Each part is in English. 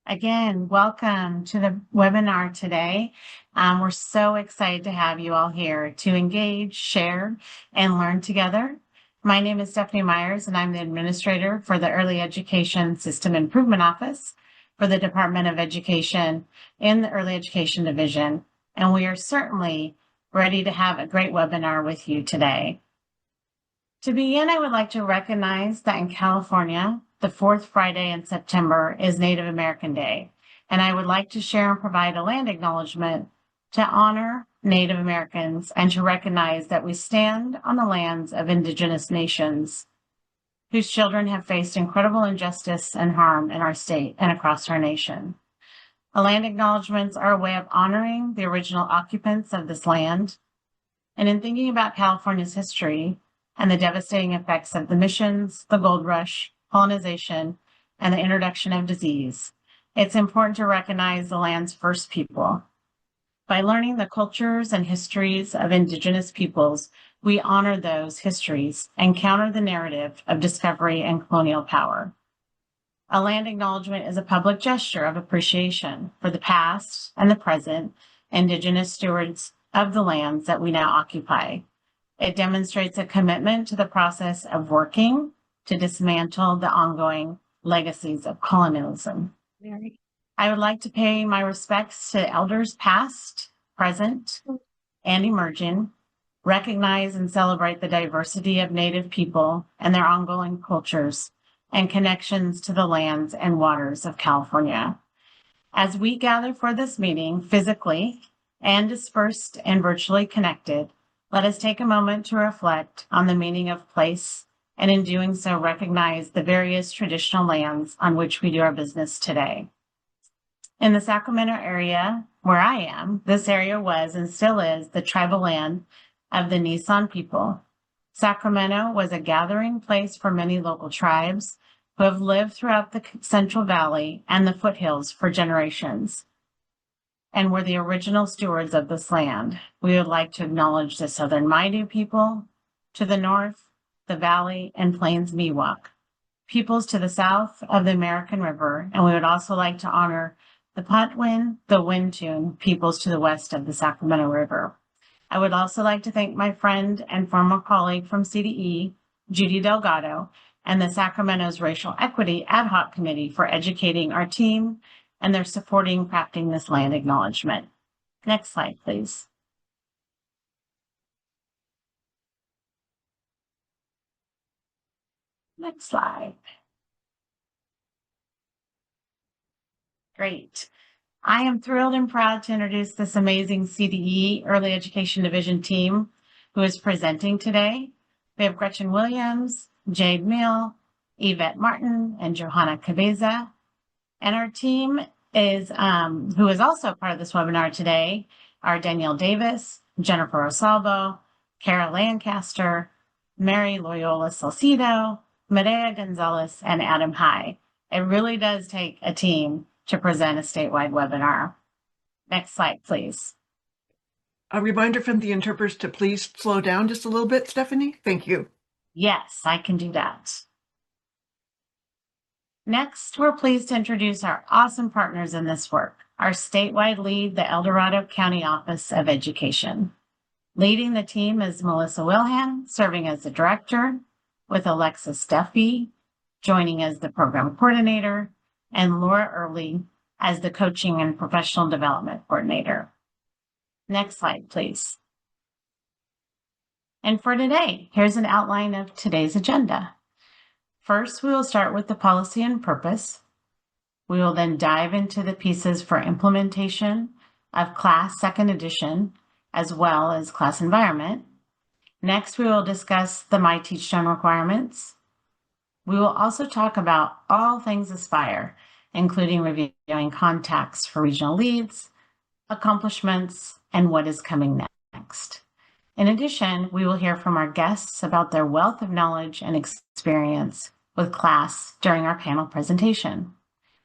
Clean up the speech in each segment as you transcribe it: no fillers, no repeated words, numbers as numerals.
Again, welcome to the webinar today. We're so excited to have you all here to engage, share, and learn together. My name is Stephanie Myers, and I'm the administrator for the Early Education System Improvement Office for the Department of Education in the Early Education Division. And we are certainly ready to have a great webinar with you today. To begin, I would like to recognize that in California, the fourth Friday in September is Native American Day, and I would like to share and provide a land acknowledgement to honor Native Americans and to recognize that we stand on the lands of Indigenous nations whose children have faced incredible injustice and harm in our state and across our nation. Land acknowledgements are a way of honoring the original occupants of this land, and in thinking about California's history and the devastating effects of the missions, the gold rush, colonization, and the introduction of disease, it's important to recognize the land's first people. By learning the cultures and histories of Indigenous peoples, we honor those histories and counter the narrative of discovery and colonial power. A land acknowledgement is a public gesture of appreciation for the past and the present Indigenous stewards of the lands that we now occupy. It demonstrates a commitment to the process of working to dismantle the ongoing legacies of colonialism. I would like to pay my respects to elders past, present, and emerging, recognize and celebrate the diversity of Native people and their ongoing cultures and connections to the lands and waters of California. As we gather for this meeting physically and dispersed and virtually connected, let us take a moment to reflect on the meaning of place, and in doing so, recognize the various traditional lands on which we do our business today. In the Sacramento area where I am, this area was and still is the tribal land of the Nisenan people. Sacramento was a gathering place for many local tribes who have lived throughout the Central Valley and the foothills for generations, and were the original stewards of this land. We would like to acknowledge the Southern Maidu people to the north, the Valley and Plains Miwok, peoples to the south of the American River, and we would also like to honor the Patwin, the Wintun peoples to the west of the Sacramento River. I would also like to thank my friend and former colleague from CDE, Judy Delgado, and the Sacramento's Racial Equity Ad Hoc Committee for educating our team and their supporting crafting this land acknowledgement. Next slide, please. Next slide. Great. I am thrilled and proud to introduce this amazing CDE Early Education Division team who is presenting today. We have Gretchen Williams, Jade Mill, Yvette Martin, and Johanna Cabeza. And our team is, who is also part of this webinar today, are Danielle Davis, Jennifer Rosalvo, Kara Lancaster, Mary Loyola Salcido, Medea Gonzalez, and Adam High. It really does take a team to present a statewide webinar. Next slide, please. A reminder from the interpreters to please slow down just a little bit, Stephanie. Thank you. Yes, I can do that. Next, we're pleased to introduce our awesome partners in this work. Our statewide lead, the El Dorado County Office of Education. Leading the team is Melissa Wilhan, serving as the director, with Alexis Duffy joining as the program coordinator, and Laura Early as the coaching and professional development coordinator. Next slide, please. And for today, here's an outline of today's agenda. First, we will start with the policy and purpose. We will then dive into the pieces for implementation of class second edition, as well as class environment. Next, we will discuss the My Teachstone requirements. We will also talk about all things Aspire, including reviewing contacts for regional leads, accomplishments, and what is coming next. In addition, we will hear from our guests about their wealth of knowledge and experience with class during our panel presentation.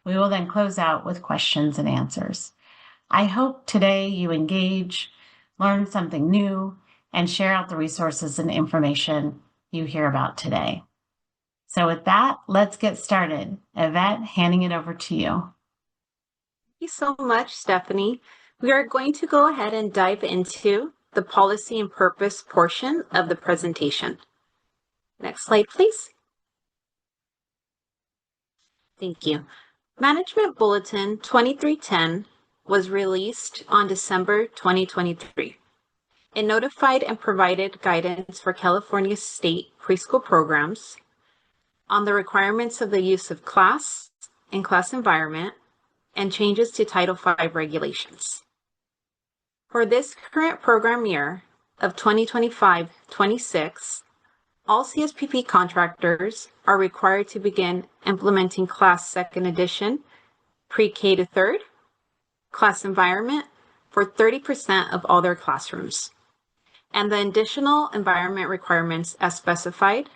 We will then close out with questions and answers. I hope today you engage, learn something new, and share out the resources and information you hear about today. So with that, let's get started. Yvette, handing it over to you. you so much, Stephanie. We are going to go ahead and dive into the policy and purpose portion of the presentation. Next slide, please. Thank you. Management Bulletin 2310 was released on December 2023. It notified and provided guidance for California state preschool programs on the requirements of the use of class and class environment and changes to Title V regulations. For this current program year of 2025-26, all CSPP contractors are required to begin implementing Class Second Edition pre-K to third class environment for 30% of all their classrooms, and the additional environment requirements as specified.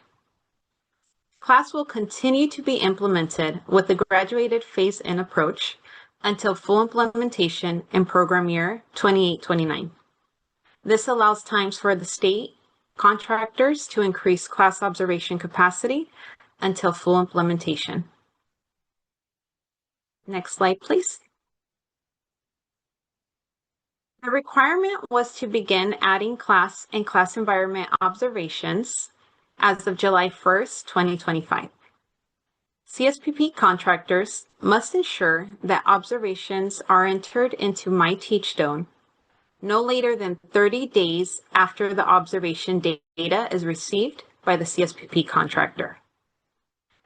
Class will continue to be implemented with the graduated phase-in approach until full implementation in program year 28-29. This allows times for the state contractors to increase class observation capacity until full implementation. Next slide, please. The requirement was to begin adding class and class environment observations as of July 1st, 2025. CSPP contractors must ensure that observations are entered into My Teachstone no later than 30 days after the observation data is received by the CSPP contractor.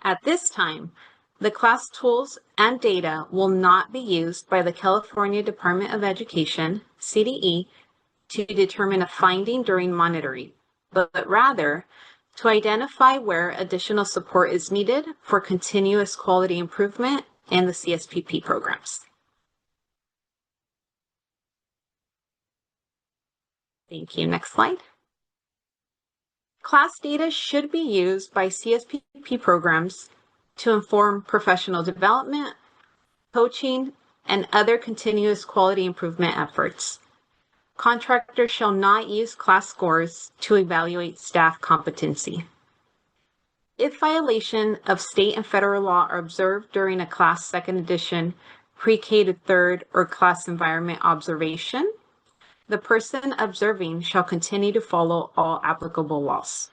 At this time, the class tools and data will not be used by the California Department of Education, CDE, to determine a finding during monitoring, but rather to identify where additional support is needed for continuous quality improvement in the CSPP programs. Thank you. Next slide. Class data should be used by CSPP programs to inform professional development, coaching, and other continuous quality improvement efforts. Contractors shall not use class scores to evaluate staff competency. If violation of state and federal law are observed during a Class Second Edition pre-K to third or class environment observation, the person observing shall continue to follow all applicable laws.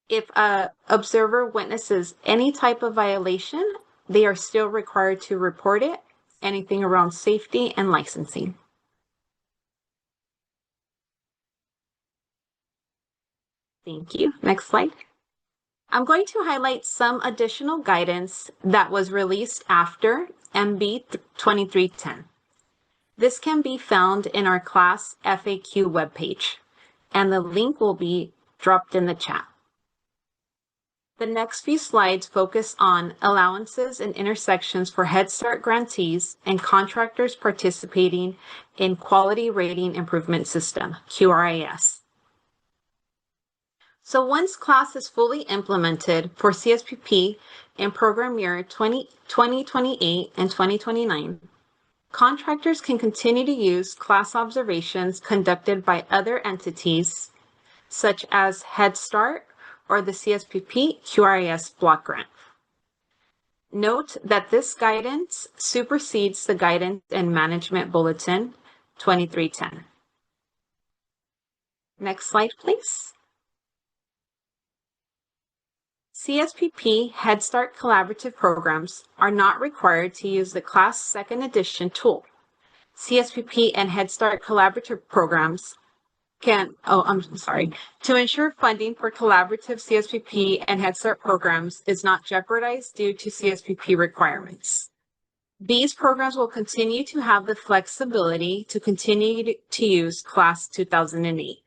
If an observer witnesses any type of violation, they are still required to report it, anything around safety and licensing. Thank you. Next slide. I'm going to highlight some additional guidance that was released after MB 2310. This can be found in our class FAQ webpage, and the link will be dropped in the chat. The next few slides focus on allowances and intersections for Head Start grantees and contractors participating in Quality Rating Improvement System, QRIS. So once class is fully implemented for CSPP in program year 2028 and 2029, contractors can continue to use class observations conducted by other entities, such as Head Start or the CSPP QRIS block grant. Note that this guidance supersedes the guidance in Management Bulletin 2310. Next slide, please. CSPP Head Start collaborative programs are not required to use the Class Second Edition tool. CSPP and Head Start collaborative programs to ensure funding for collaborative CSPP and Head Start programs is not jeopardized due to CSPP requirements. These programs will continue to have the flexibility to continue to use Class 2008.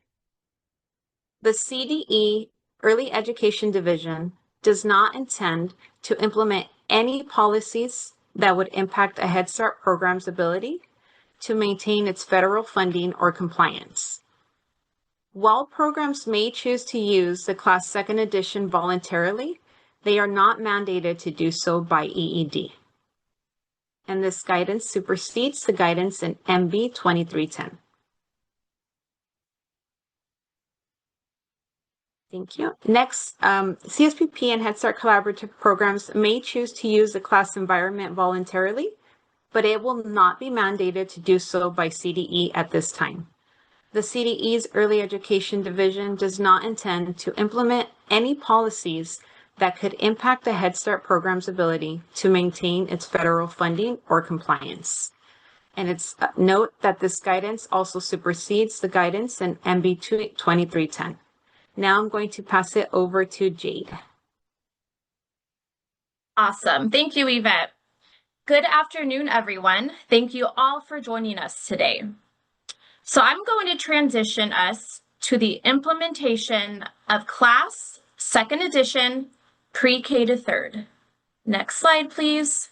The CDE Early Education Division does not intend to implement any policies that would impact a Head Start program's ability to maintain its federal funding or compliance. While programs may choose to use the Class Second Edition voluntarily, they are not mandated to do so by EED. And this guidance supersedes the guidance in MB 2310. Thank you. Next, CSPP and Head Start collaborative programs may choose to use the class environment voluntarily but it will not be mandated to do so by CDE at this time. The CDE's Early Education Division does not intend to implement any policies that could impact the Head Start program's ability to maintain its federal funding or compliance. And it's note that this guidance also supersedes the guidance in MB 2310. Now I'm going to pass it over to Jade. Awesome. Thank you, Yvette. Good afternoon, everyone. Thank you all for joining us today. So I'm going to transition us to the implementation of Class 2nd Edition Pre-K to 3rd. Next slide, please.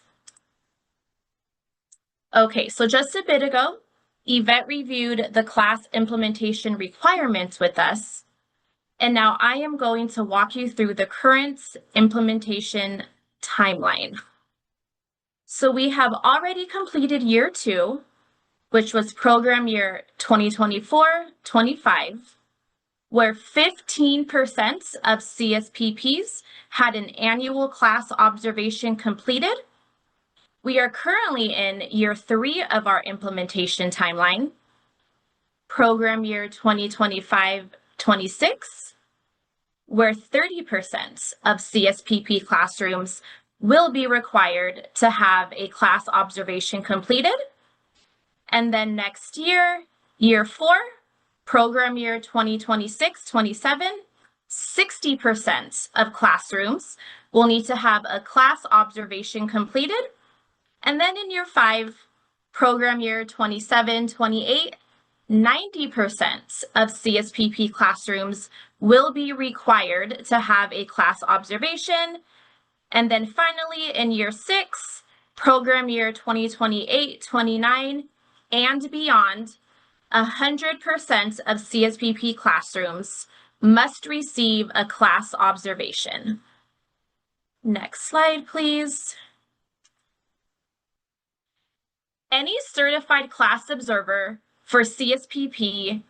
Okay, so just a bit ago, Yvette reviewed the class implementation requirements with us, and now I am going to walk you through the current implementation timeline. So we have already completed year 2, which was program year 2024-25, where 15% of CSPPs had an annual class observation completed. We are currently in year 3 of our implementation timeline, program year 2025-26, where 30% of CSPP classrooms will be required to have a class observation completed. And then next year, year 4, program year 2026-27, 60% of classrooms will need to have a class observation completed. And then in year 5, program year 27-28, 90% of CSPP classrooms will be required to have a class observation. And then finally, in year 6, program year 2028-29, and beyond, 100% of CSPP classrooms must receive a class observation. Next slide, please. Any certified class observer for CSPP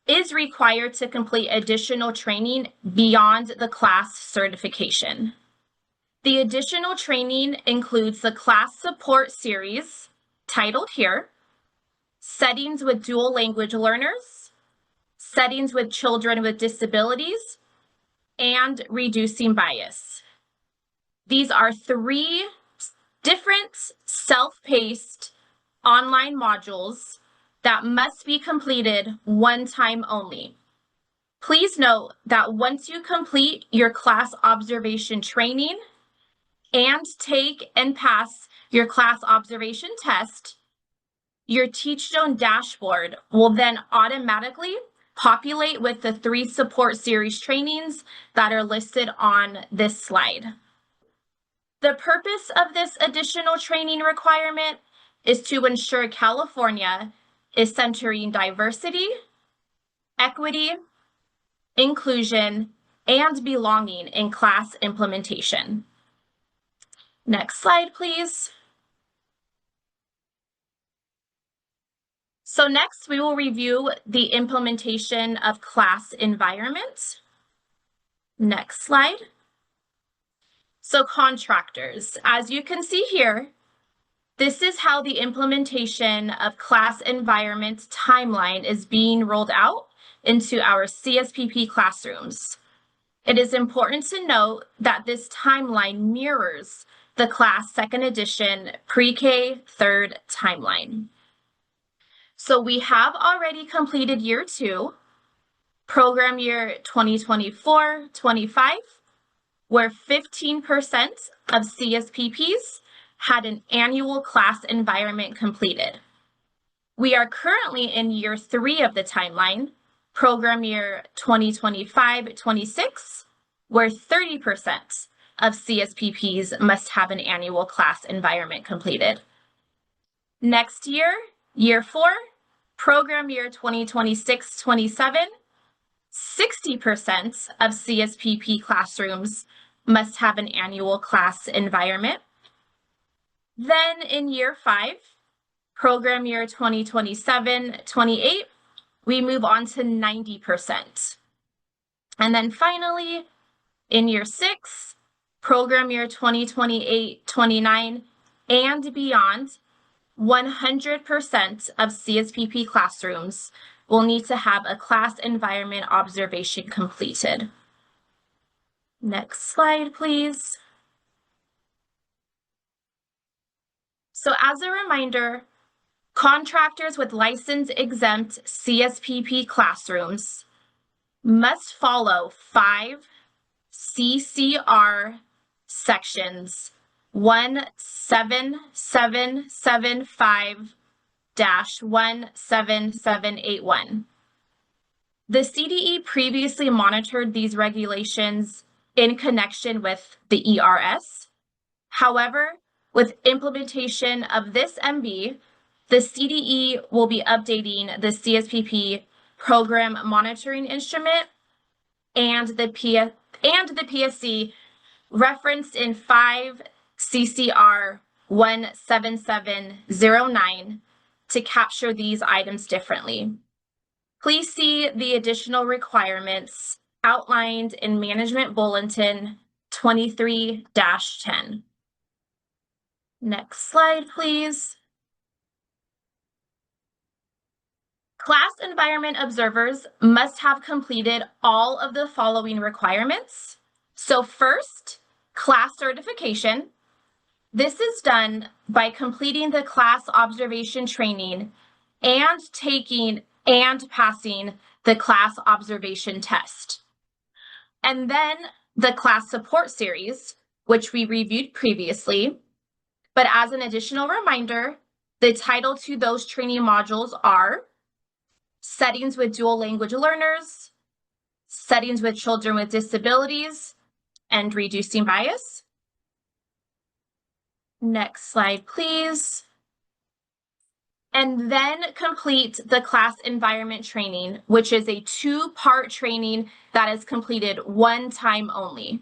is required to complete additional training beyond the class certification. The additional training includes the class support series, titled here, Settings with Dual Language Learners, Settings with Children with Disabilities, and Reducing Bias. These are 3 different self-paced online modules that must be completed one time only. Please note that once you complete your class observation training and take and pass your class observation test, your TeachZone dashboard will then automatically populate with the 3 support series trainings that are listed on this slide. The purpose of this additional training requirement is to ensure California is centering diversity, equity, inclusion, and belonging in class implementation. Next slide, please. So next, we will review the implementation of class environment. Next slide. So contractors, as you can see here, this is how the implementation of class environment timeline is being rolled out into our CSPP classrooms. It is important to note that this timeline mirrors the class 2nd edition pre-K 3rd timeline. So we have already completed year 2, program year 2024-25, where 15% of CSPPs had an annual class environment completed. We are currently in year 3 of the timeline, program year 2025-26, where 30% of CSPPs must have an annual class environment completed. Next year, year 4, program year 2026-27, 60% of CSPP classrooms must have an annual class environment. Then in year 5, program year 2027-28, we move on to 90%. And then finally, in year 6, program year 2028-29, and beyond, 100% of CSPP classrooms will need to have a class environment observation completed. Next slide, please. So as a reminder, contractors with license-exempt CSPP classrooms must follow 5 CCR sections 17775-17781. The CDE previously monitored these regulations in connection with the ERS. However, with implementation of this MB, the CDE will be updating the CSPP program monitoring instrument and the PSC referenced in 5 CCR 17709 to capture these items differently. Please see the additional requirements outlined in Management Bulletin 23-10. Next slide, please. Class environment observers must have completed all of the following requirements. So first, class certification. This is done by completing the class observation training and taking and passing the class observation test. And then the class support series, which we reviewed previously. But as an additional reminder, the title to those training modules are Settings with Dual Language Learners, Settings with Children with Disabilities, and Reducing Bias. Next slide, please. And then complete the class environment training, which is a 2-part training that is completed one time only.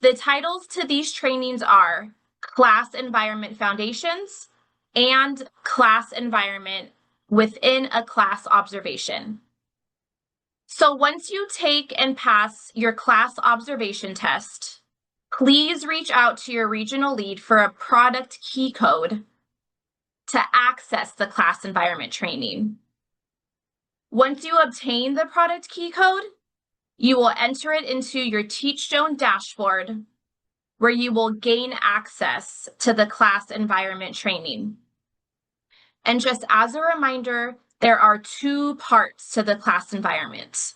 The titles to these trainings are Class Environment Foundations and Class Environment within a class observation. So once you take and pass your class observation test, please reach out to your regional lead for a product key code to access the class environment training. Once you obtain the product key code, you will enter it into your Teachstone dashboard, where you will gain access to the class environment training. And just as a reminder, there are 2 parts to the class environment.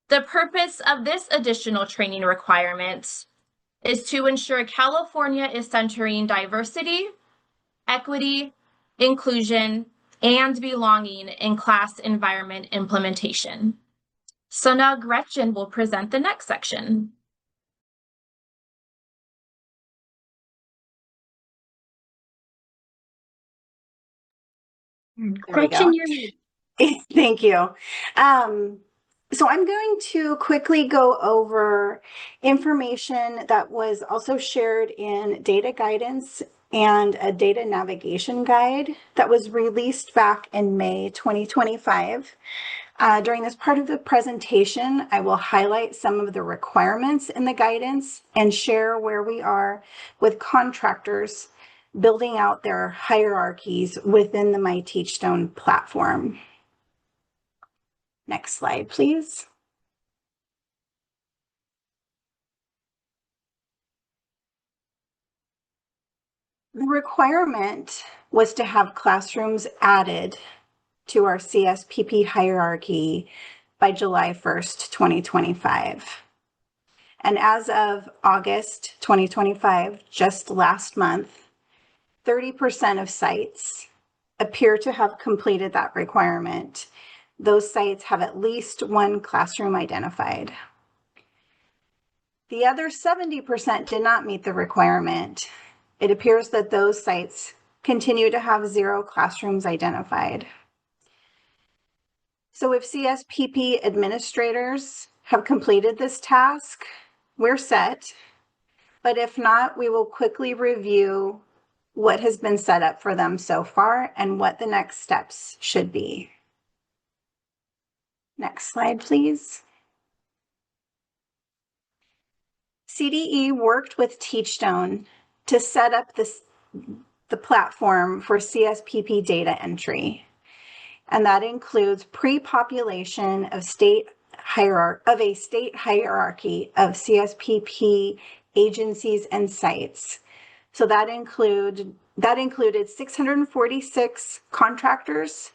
The purpose of this additional training requirement is to ensure California is centering diversity, equity, inclusion, and belonging in class environment implementation. So now Gretchen will present the next section. Gretchen, you're Thank you. So I'm going to quickly go over information that was also shared in data guidance and a data navigation guide that was released back in May 2025. During this part of the presentation, I will highlight some of the requirements in the guidance and share where we are with contractors building out their hierarchies within the MyTeachstone platform. Next slide, please. The requirement was to have classrooms added to our CSPP hierarchy by July 1st, 2025. And as of August 2025, just last month, 30% of sites appear to have completed that requirement. Those sites have at least 1 classroom identified. The other 70% did not meet the requirement. It appears that those sites continue to have 0 classrooms identified. So if CSPP administrators have completed this task, we're set. But if not, we will quickly review what has been set up for them so far and what the next steps should be. Next slide, please. CDE worked with Teachstone to set up the platform for CSPP data entry. And that includes pre-population of a state hierarchy of CSPP agencies and sites. So that included 646 contractors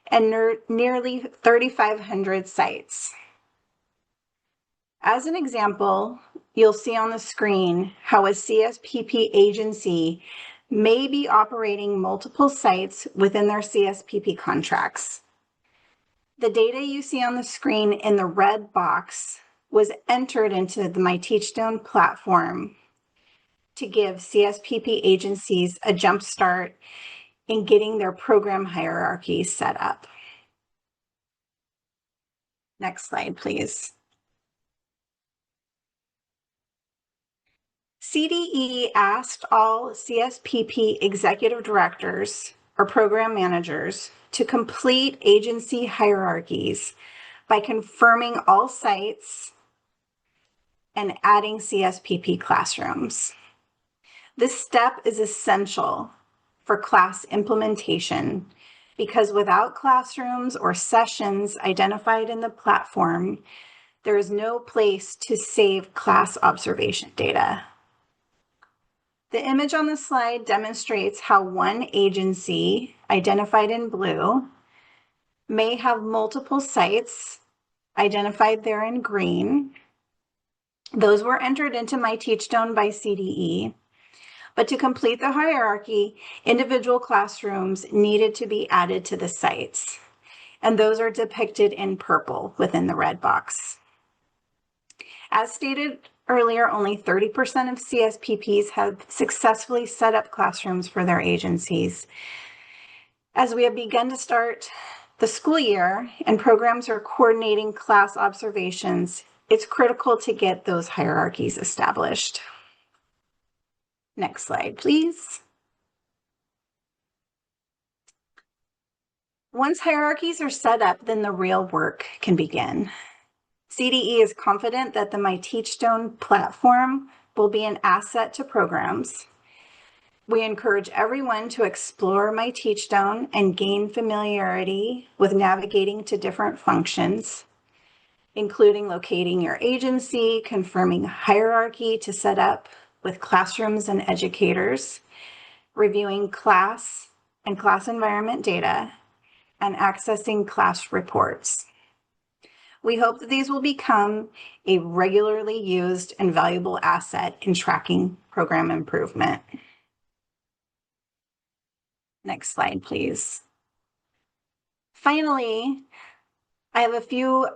and nearly 3,500 sites. As an example, you'll see on the screen how a CSPP agency may be operating multiple sites within their CSPP contracts. The data you see on the screen in the red box was entered into the MyTeachstone platform to give CSPP agencies a jump start in getting their program hierarchies set up. Next slide, please. CDE asked all CSPP executive directors or program managers to complete agency hierarchies by confirming all sites and adding CSPP classrooms. This step is essential for class implementation because without classrooms or sessions identified in the platform, there is no place to save class observation data. The image on the slide demonstrates how one agency, identified in blue, may have multiple sites, identified there in green. Those were entered into MyTeachstone by CDE. But to complete the hierarchy, individual classrooms needed to be added to the sites. And those are depicted in purple within the red box. As stated earlier, only 30% of CSPPs have successfully set up classrooms for their agencies. As we have begun to start the school year and programs are coordinating class observations, it's critical to get those hierarchies established. Next slide, please. Once hierarchies are set up, then the real work can begin. CDE is confident that the MyTeachstone platform will be an asset to programs. We encourage everyone to explore MyTeachstone and gain familiarity with navigating to different functions, including locating your agency, confirming hierarchy to set up with classrooms and educators, reviewing class and class environment data, and accessing class reports. We hope that these will become a regularly used and valuable asset in tracking program improvement. Next slide, please. Finally, I have a few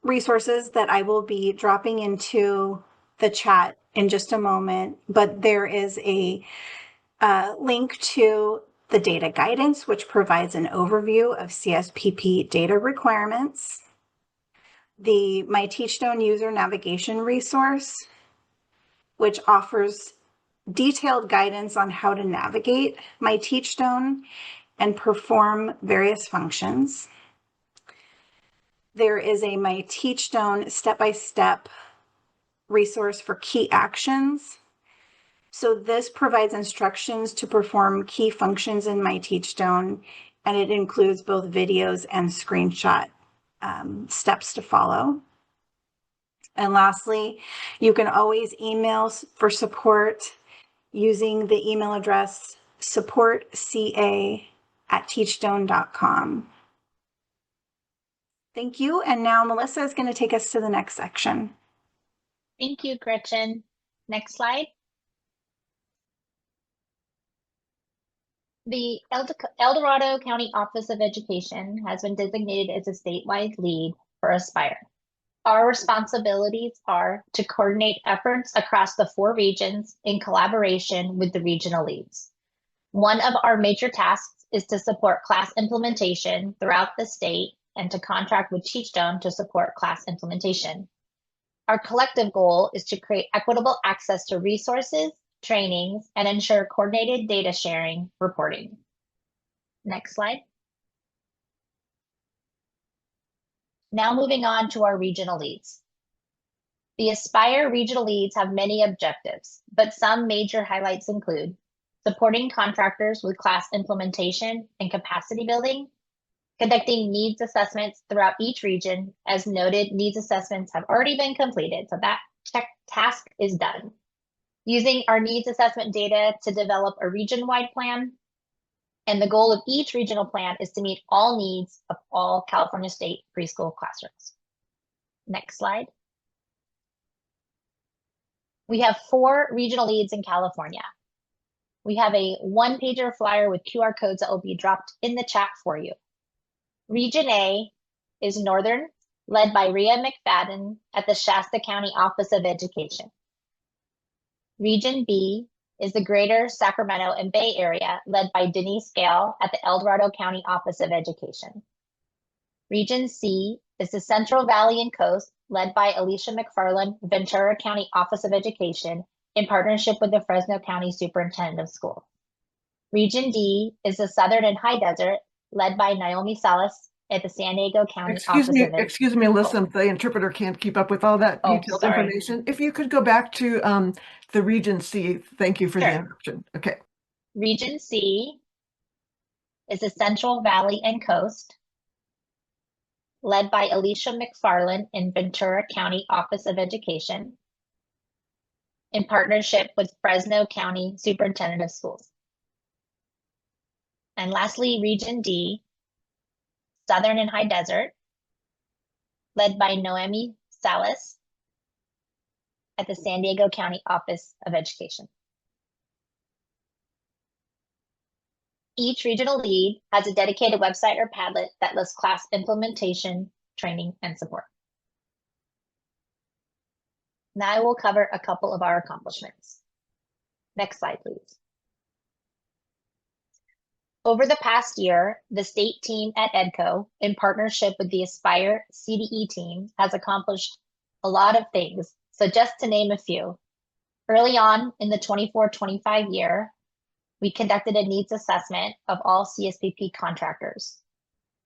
resources that I will be dropping into the chat in just a moment, but there is a link to the data guidance, which provides an overview of CSPP data requirements, the MyTeachstone user navigation resource, which offers detailed guidance on how to navigate MyTeachstone and perform various functions. There is a MyTeachstone step-by-step resource for key actions. So this provides instructions to perform key functions in MyTeachstone, and it includes both videos and screenshot steps to follow. And lastly, you can always email for support using the email address supportca@teachstone.com. Thank you. And now Melissa is going to take us to the next section. Thank you, Gretchen. Next slide. The El Dorado County Office of Education has been designated as a statewide lead for Aspire. Our responsibilities are to coordinate efforts across the 4 regions in collaboration with the regional leads. One of our major tasks is to support class implementation throughout the state and to contract with Teachstone to support class implementation. Our collective goal is to create equitable access to resources, trainings, and ensure coordinated data sharing reporting. Next slide. Now moving on to our regional leads. The Aspire regional leads have many objectives, but some major highlights include supporting contractors with class implementation and capacity building, conducting needs assessments throughout each region. As noted, needs assessments have already been completed, so that task is done. Using our needs assessment data to develop a region-wide plan, and the goal of each regional plan is to meet all needs of all California State preschool classrooms. Next slide. We have 4 regional leads in California. We have a one-pager flyer with QR codes that will be dropped in the chat for you. Region A is Northern, led by Rhea McFadden at the Shasta County Office of Education. Region B is the Greater Sacramento and Bay Area, led by Denise Gale at the El Dorado County Office of Education. Region C is the Central Valley and Coast, led by Alicia McFarland, Ventura County Office of Education, in partnership with the Fresno County Superintendent of Schools. Region D is the Southern and High Desert, led by Naomi Salas at the San Diego County Office of Education. Excuse me, Alyssa, the interpreter can't keep up with all that detailed information. If you could go back to the Region C, thank you for the interruption. Okay. Region C is the Central Valley and Coast, led by Alicia McFarland in Ventura County Office of Education, in partnership with Fresno County Superintendent of Schools. And lastly, Region D, Southern and High Desert, led by Noemi Salas at the San Diego County Office of Education. Each regional lead has a dedicated website or Padlet that lists class implementation, training, and support. Now I will cover a couple of our accomplishments. Next slide, please. Over the past year, the state team at EDCO, in partnership with the Aspire CDE team, has accomplished a lot of things. So just to name a few, early on in the 24-25 year, we conducted a needs assessment of all CSPP contractors.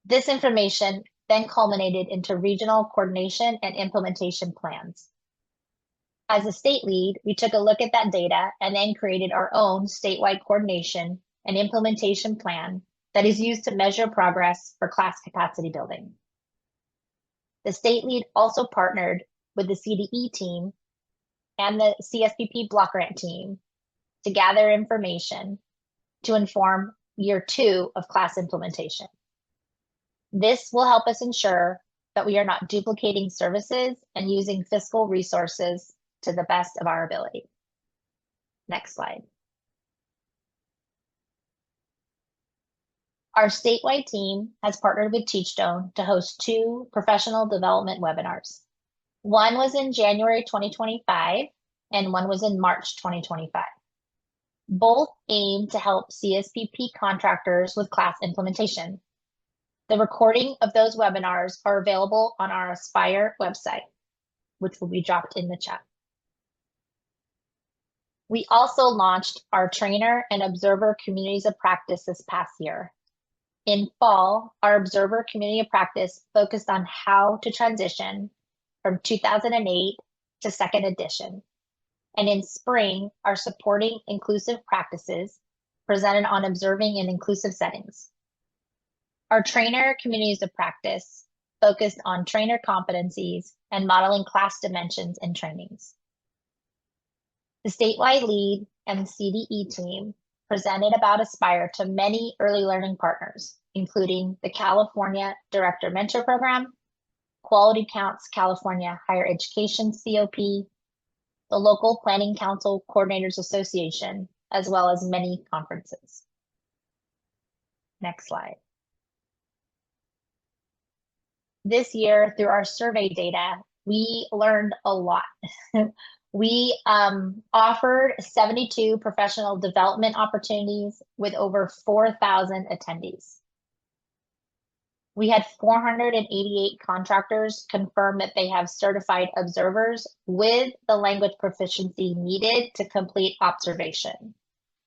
This information then culminated into regional coordination and implementation plans. As a state lead, we took a look at that data and then created our own statewide coordination and implementation plan that is used to measure progress for class capacity building. The state lead also partnered with the CDE team and the CSPP block grant team to gather information to inform year 2 of class implementation. This will help us ensure that we are not duplicating services and using fiscal resources to the best of our ability. Next slide. Our statewide team has partnered with Teachstone to host 2 professional development webinars. One was in January 2025 and one was in March 2025. Both aim to help CSPP contractors with class implementation. The recording of those webinars are available on our Aspire website, which will be dropped in the chat. We also launched our trainer and observer communities of practice this past year. In fall, our observer community of practice focused on how to transition from 2008 to second edition. And in spring, our supporting inclusive practices presented on observing in inclusive settings. Our trainer communities of practice focused on trainer competencies and modeling class dimensions and trainings. The statewide lead and CDE team presented about Aspire to many early learning partners, including the California Director Mentor Program, Quality Counts California Higher Education COP, the local Planning Council Coordinators Association, as well as many conferences. Next slide. This year, through our survey data, we learned a lot. We offered 72 professional development opportunities with over 4,000 attendees. We had 488 contractors confirm that they have certified observers with the language proficiency needed to complete observation.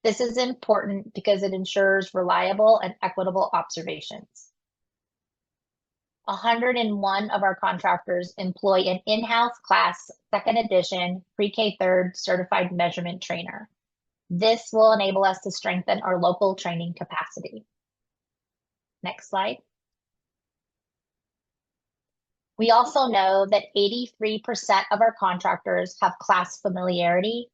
This is important because it ensures reliable and equitable observations. 101 of our contractors employ an in-house class second edition pre-K third certified measurement trainer. This will enable us to strengthen our local training capacity. Next slide. We also know that 83% of our contractors have class familiarity,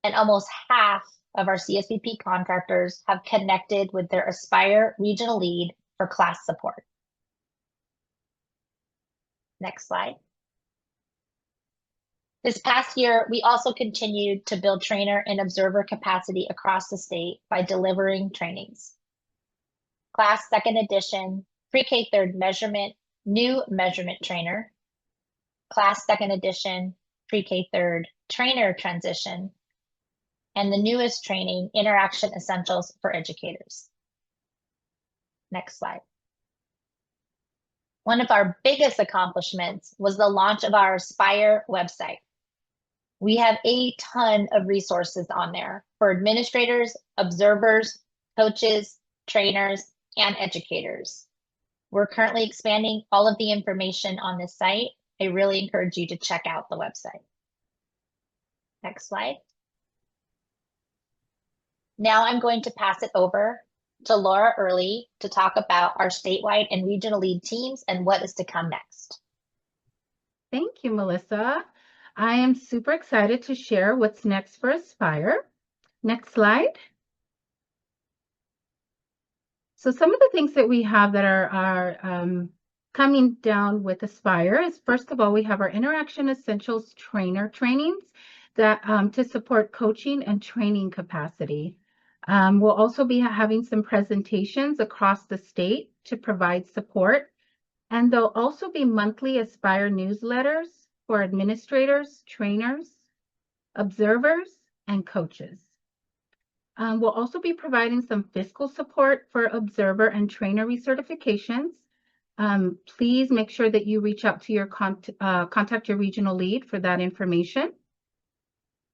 and almost half of our CSPP contractors have connected with their Aspire regional lead for class support. Next slide. This past year, we also continued to build trainer and observer capacity across the state by delivering trainings. Class second edition, pre-K third measurement, new measurement trainer, class second edition, pre-K third trainer transition, and the newest training, interaction essentials for educators. Next slide. One of our biggest accomplishments was the launch of our Aspire website. We have a ton of resources on there for administrators, observers, coaches, trainers, and educators. We're currently expanding all of the information on this site. I really encourage you to check out the website. Next slide. Now I'm going to pass it over to Laura Early to talk about our statewide and regional lead teams and what is to come next. Thank you, Melissa. I am super excited to share what's next for Aspire. Next slide. So some of the things that we have that are coming down with Aspire is, first of all, we have our Interaction Essentials Trainer trainings that to support coaching and training capacity. We'll also be having some presentations across the state to provide support. And there'll also be monthly Aspire newsletters for administrators, trainers, observers, and coaches. We'll also be providing some fiscal support for observer and trainer recertifications. Please make sure that you reach out to your contact your regional lead for that information.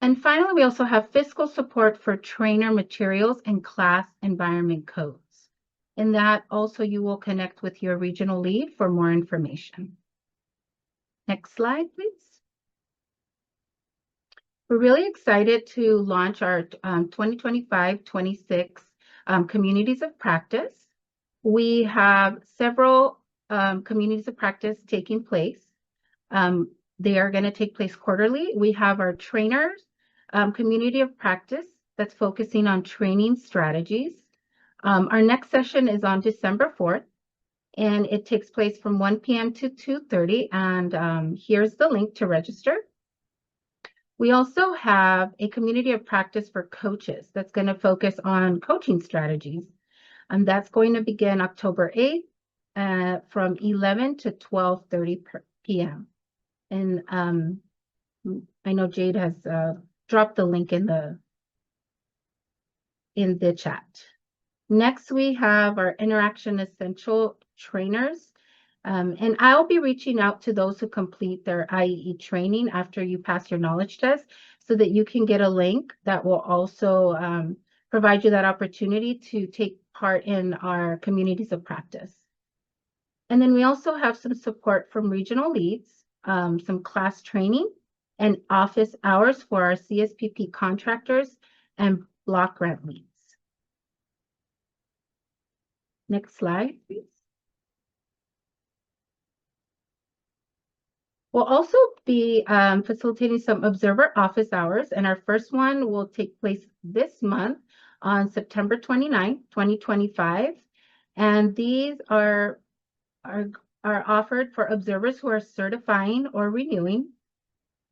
And finally, we also have fiscal support for trainer materials and class environment codes. In that also you will connect with your regional lead for more information. Next slide, please. We're really excited to launch our 2025-26 communities of practice. We have several communities of practice taking place. They are going to take place quarterly. We have our trainers community of practice that's focusing on training strategies. Our next session is on December 4th, and it takes place from 1 p.m. to 2:30, and here's the link to register. We also have a community of practice for coaches that's going to focus on coaching strategies, and that's going to begin October 8th from 11 to 12:30 p.m. And I know Jade has dropped the link in the chat. Next, we have our Interaction Essential Trainers. And I'll be reaching out to those who complete their IEE training after you pass your knowledge test so that you can get a link that will also provide you that opportunity to take part in our communities of practice. And then we also have some support from regional leads, some class training and office hours for our CSPP contractors and block grant leads. Next slide, please. We'll also be facilitating some observer office hours, and our first one will take place this month on September 29, 2025. And these are offered for observers who are certifying or renewing,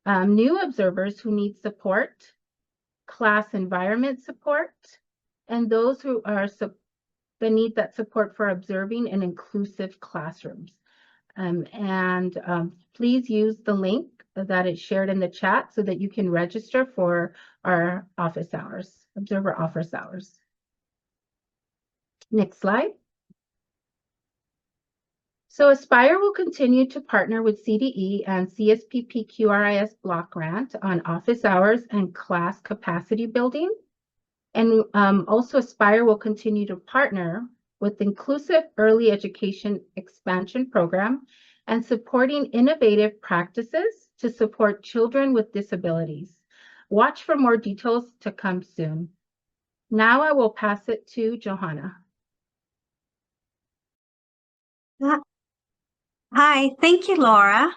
new observers who need support, class environment support, and those who are that need that support for observing in inclusive classrooms. Please use the link that is shared in the chat so that you can register for our office hours, observer office hours. Next slide. So Aspire will continue to partner with CDE and CSPP QRIS block grant on office hours and class capacity building. And also Aspire will continue to partner with Inclusive Early Education Expansion Program and supporting innovative practices to support children with disabilities. Watch for more details to come soon. Now I will pass it to Johanna. Hi, thank you, Laura.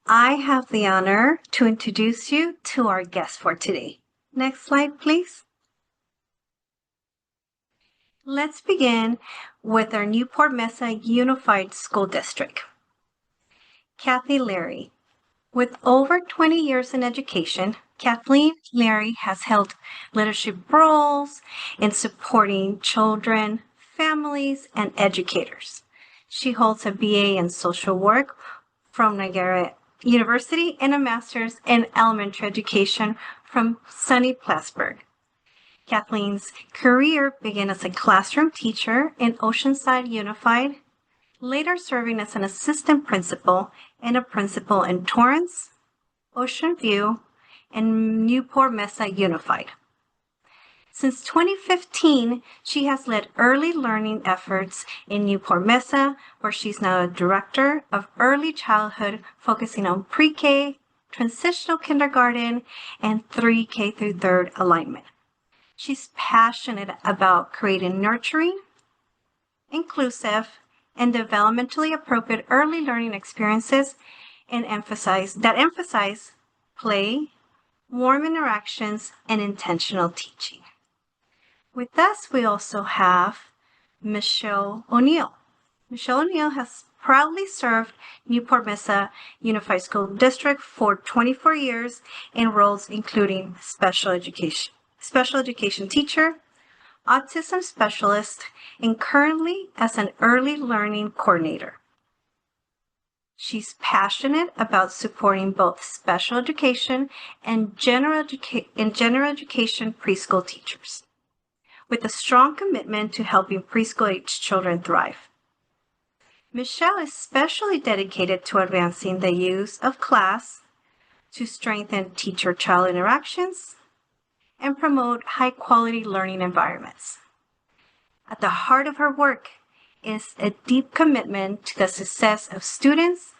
I have the honor to introduce you to our guest for today. Next slide, please. Let's begin with our Newport Mesa Unified School District. Kathy Leary. With over 20 years in education, Kathleen Leary has held leadership roles in supporting children, families, and educators. She holds a BA in social work from Niagara University and a master's in elementary education from SUNY Plattsburgh. Kathleen's career began as a classroom teacher in Oceanside Unified, later serving as an assistant principal and a principal in Torrance, Ocean View, and Newport Mesa Unified. Since 2015, she has led early learning efforts in Newport Mesa, where she's now a director of early childhood, focusing on pre-K, transitional kindergarten, and 3K through 3rd alignment. She's passionate about creating nurturing, inclusive, and developmentally appropriate early learning experiences and emphasize play, warm interactions, and intentional teaching. With us, we also have Michelle O'Neill. Michelle O'Neill has proudly served Newport Mesa Unified School District for 24 years in roles including special education teacher, autism specialist, and currently as an early learning coordinator. She's passionate about supporting both special education and general education preschool teachers, with a strong commitment to helping preschool-age children thrive. Michelle is especially dedicated to advancing the use of class to strengthen teacher-child interactions and promote high-quality learning environments. At the heart of her work is a deep commitment to the success of students,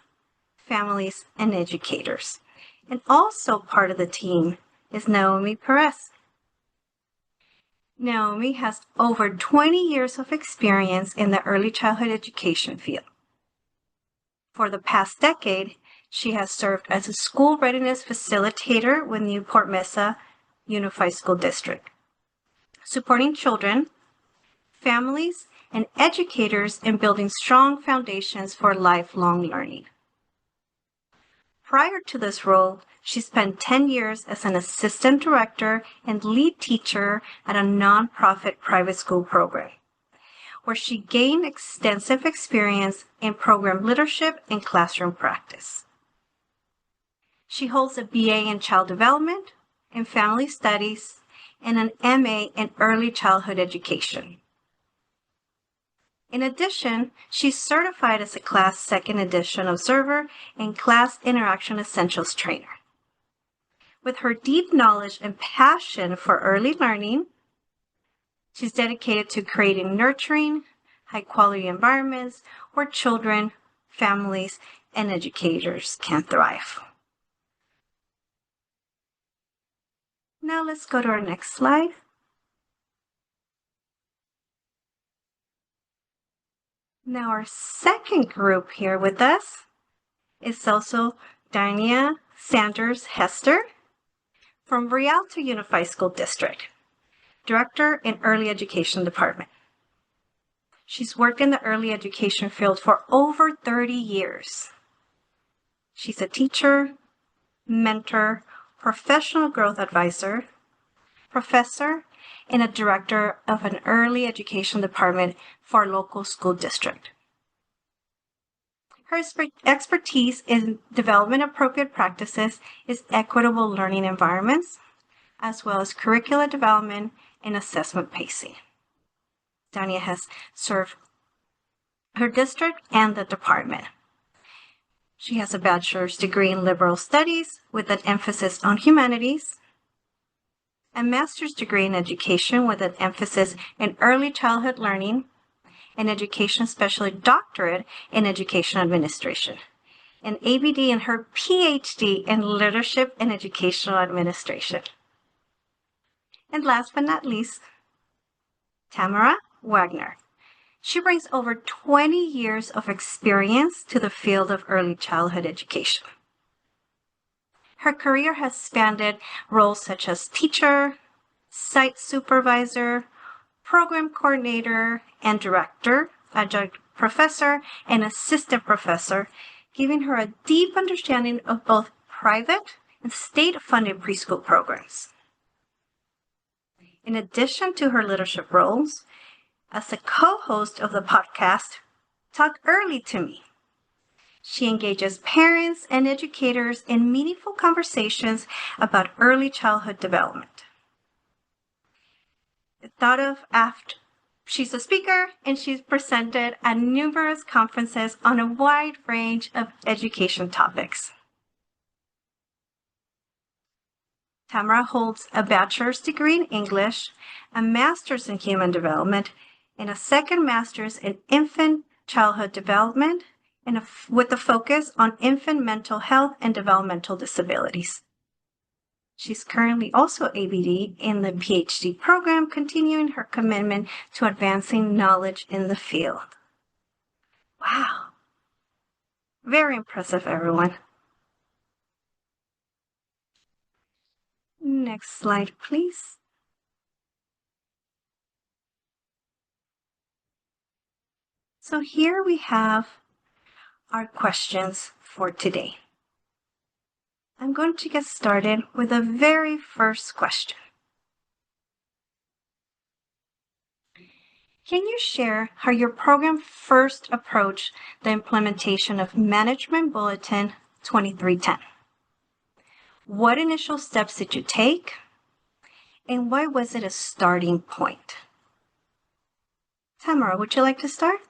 families, and educators. And also part of the team is Naomi Perez. Naomi has over 20 years of experience in the early childhood education field. For the past decade, she has served as a school readiness facilitator with Newport Mesa Unified School District, supporting children, families, and educators in building strong foundations for lifelong learning. Prior to this role, she spent 10 years as an assistant director and lead teacher at a nonprofit private school program, where she gained extensive experience in program leadership and classroom practice. She holds a BA in child development and family studies and an MA in early childhood education. In addition, she's certified as a Class 2nd Edition Observer and Class Interaction Essentials Trainer. With her deep knowledge and passion for early learning, she's dedicated to creating nurturing, high-quality environments where children, families, and educators can thrive. Now let's go to our next slide. Now our second group here with us is also Dania Sanders Hester from Rialto Unified School District, Director in Early Education Department. She's worked in the early education field for over 30 years. She's a teacher, mentor, professional growth advisor, professor, and a director of an early education department for a local school district. Her expertise in development appropriate practices is equitable learning environments, as well as curricular development and assessment pacing. Dania has served her district and the department. She has a bachelor's degree in liberal studies with an emphasis on humanities, a master's degree in education with an emphasis in early childhood learning, an education specialty doctorate in education administration, an ABD and her PhD in leadership and educational administration. And last but not least, Tamara Wagner. She brings over 20 years of experience to the field of early childhood education. Her career has spanned roles such as teacher, site supervisor, program coordinator, and director, adjunct professor, and assistant professor, giving her a deep understanding of both private and state-funded preschool programs. In addition to her leadership roles, as a co-host of the podcast, Talk Early to Me, she engages parents and educators in meaningful conversations about early childhood development. She's a speaker and she's presented at numerous conferences on a wide range of education topics. Tamara holds a bachelor's degree in English, a master's in human development, and a second master's in infant childhood development, and with a focus on infant mental health and developmental disabilities. She's currently also ABD in the PhD program, continuing her commitment to advancing knowledge in the field. Wow. Very impressive, everyone. Next slide, please. So here we have our questions for today. I'm going to get started with the very first question. Can you share how your program first approached the implementation of Management Bulletin 2310? What initial steps did you take? And why was it a starting point? Tamara, would you like to start?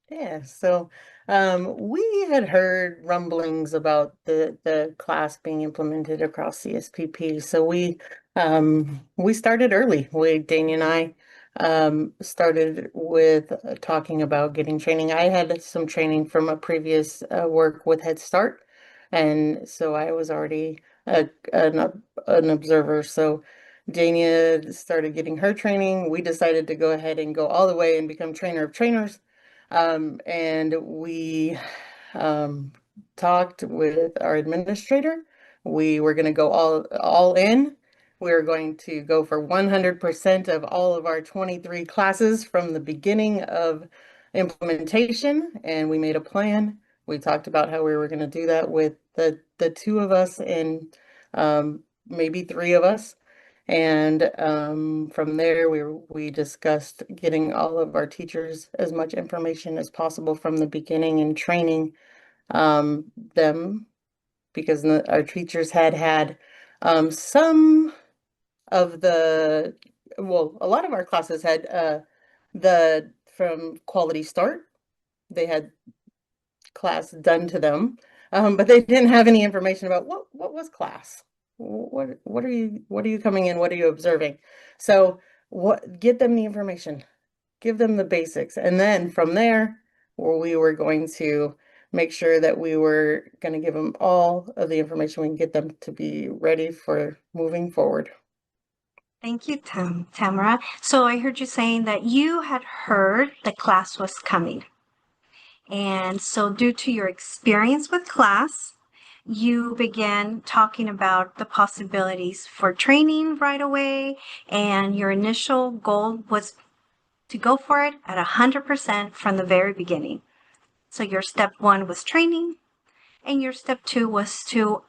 Yeah, so we had heard rumblings about the class being implemented across CSPP. So we started early. Dania and I started with talking about getting training. I had some training from a previous work with Head Start, and so I was already an observer. So Dania started getting her training. We decided to go ahead and go all the way and become trainer of trainers. And we talked with our administrator. We were going to go all in. We were going to go for 100% of all of our 23 classes from the beginning of implementation, and we made a plan. We talked about how we were going to do that with the two of us and maybe three of us. And from there, we discussed getting all of our teachers as much information as possible from the beginning and training them, because our teachers had some of a lot of our classes had from Quality Start. They had class done to them, but they didn't have any information about what was class. What are you coming in? What are you observing? So get them the information, give them the basics. And then from there, we were going to make sure that we were going to give them all of the information we can get them to be ready for moving forward. Thank you, Tamara. So I heard you saying that you had heard the class was coming. And so due to your experience with class, you began talking about the possibilities for training right away, and your initial goal was to go for it at 100% from the very beginning. So your step one was training, and your step two was to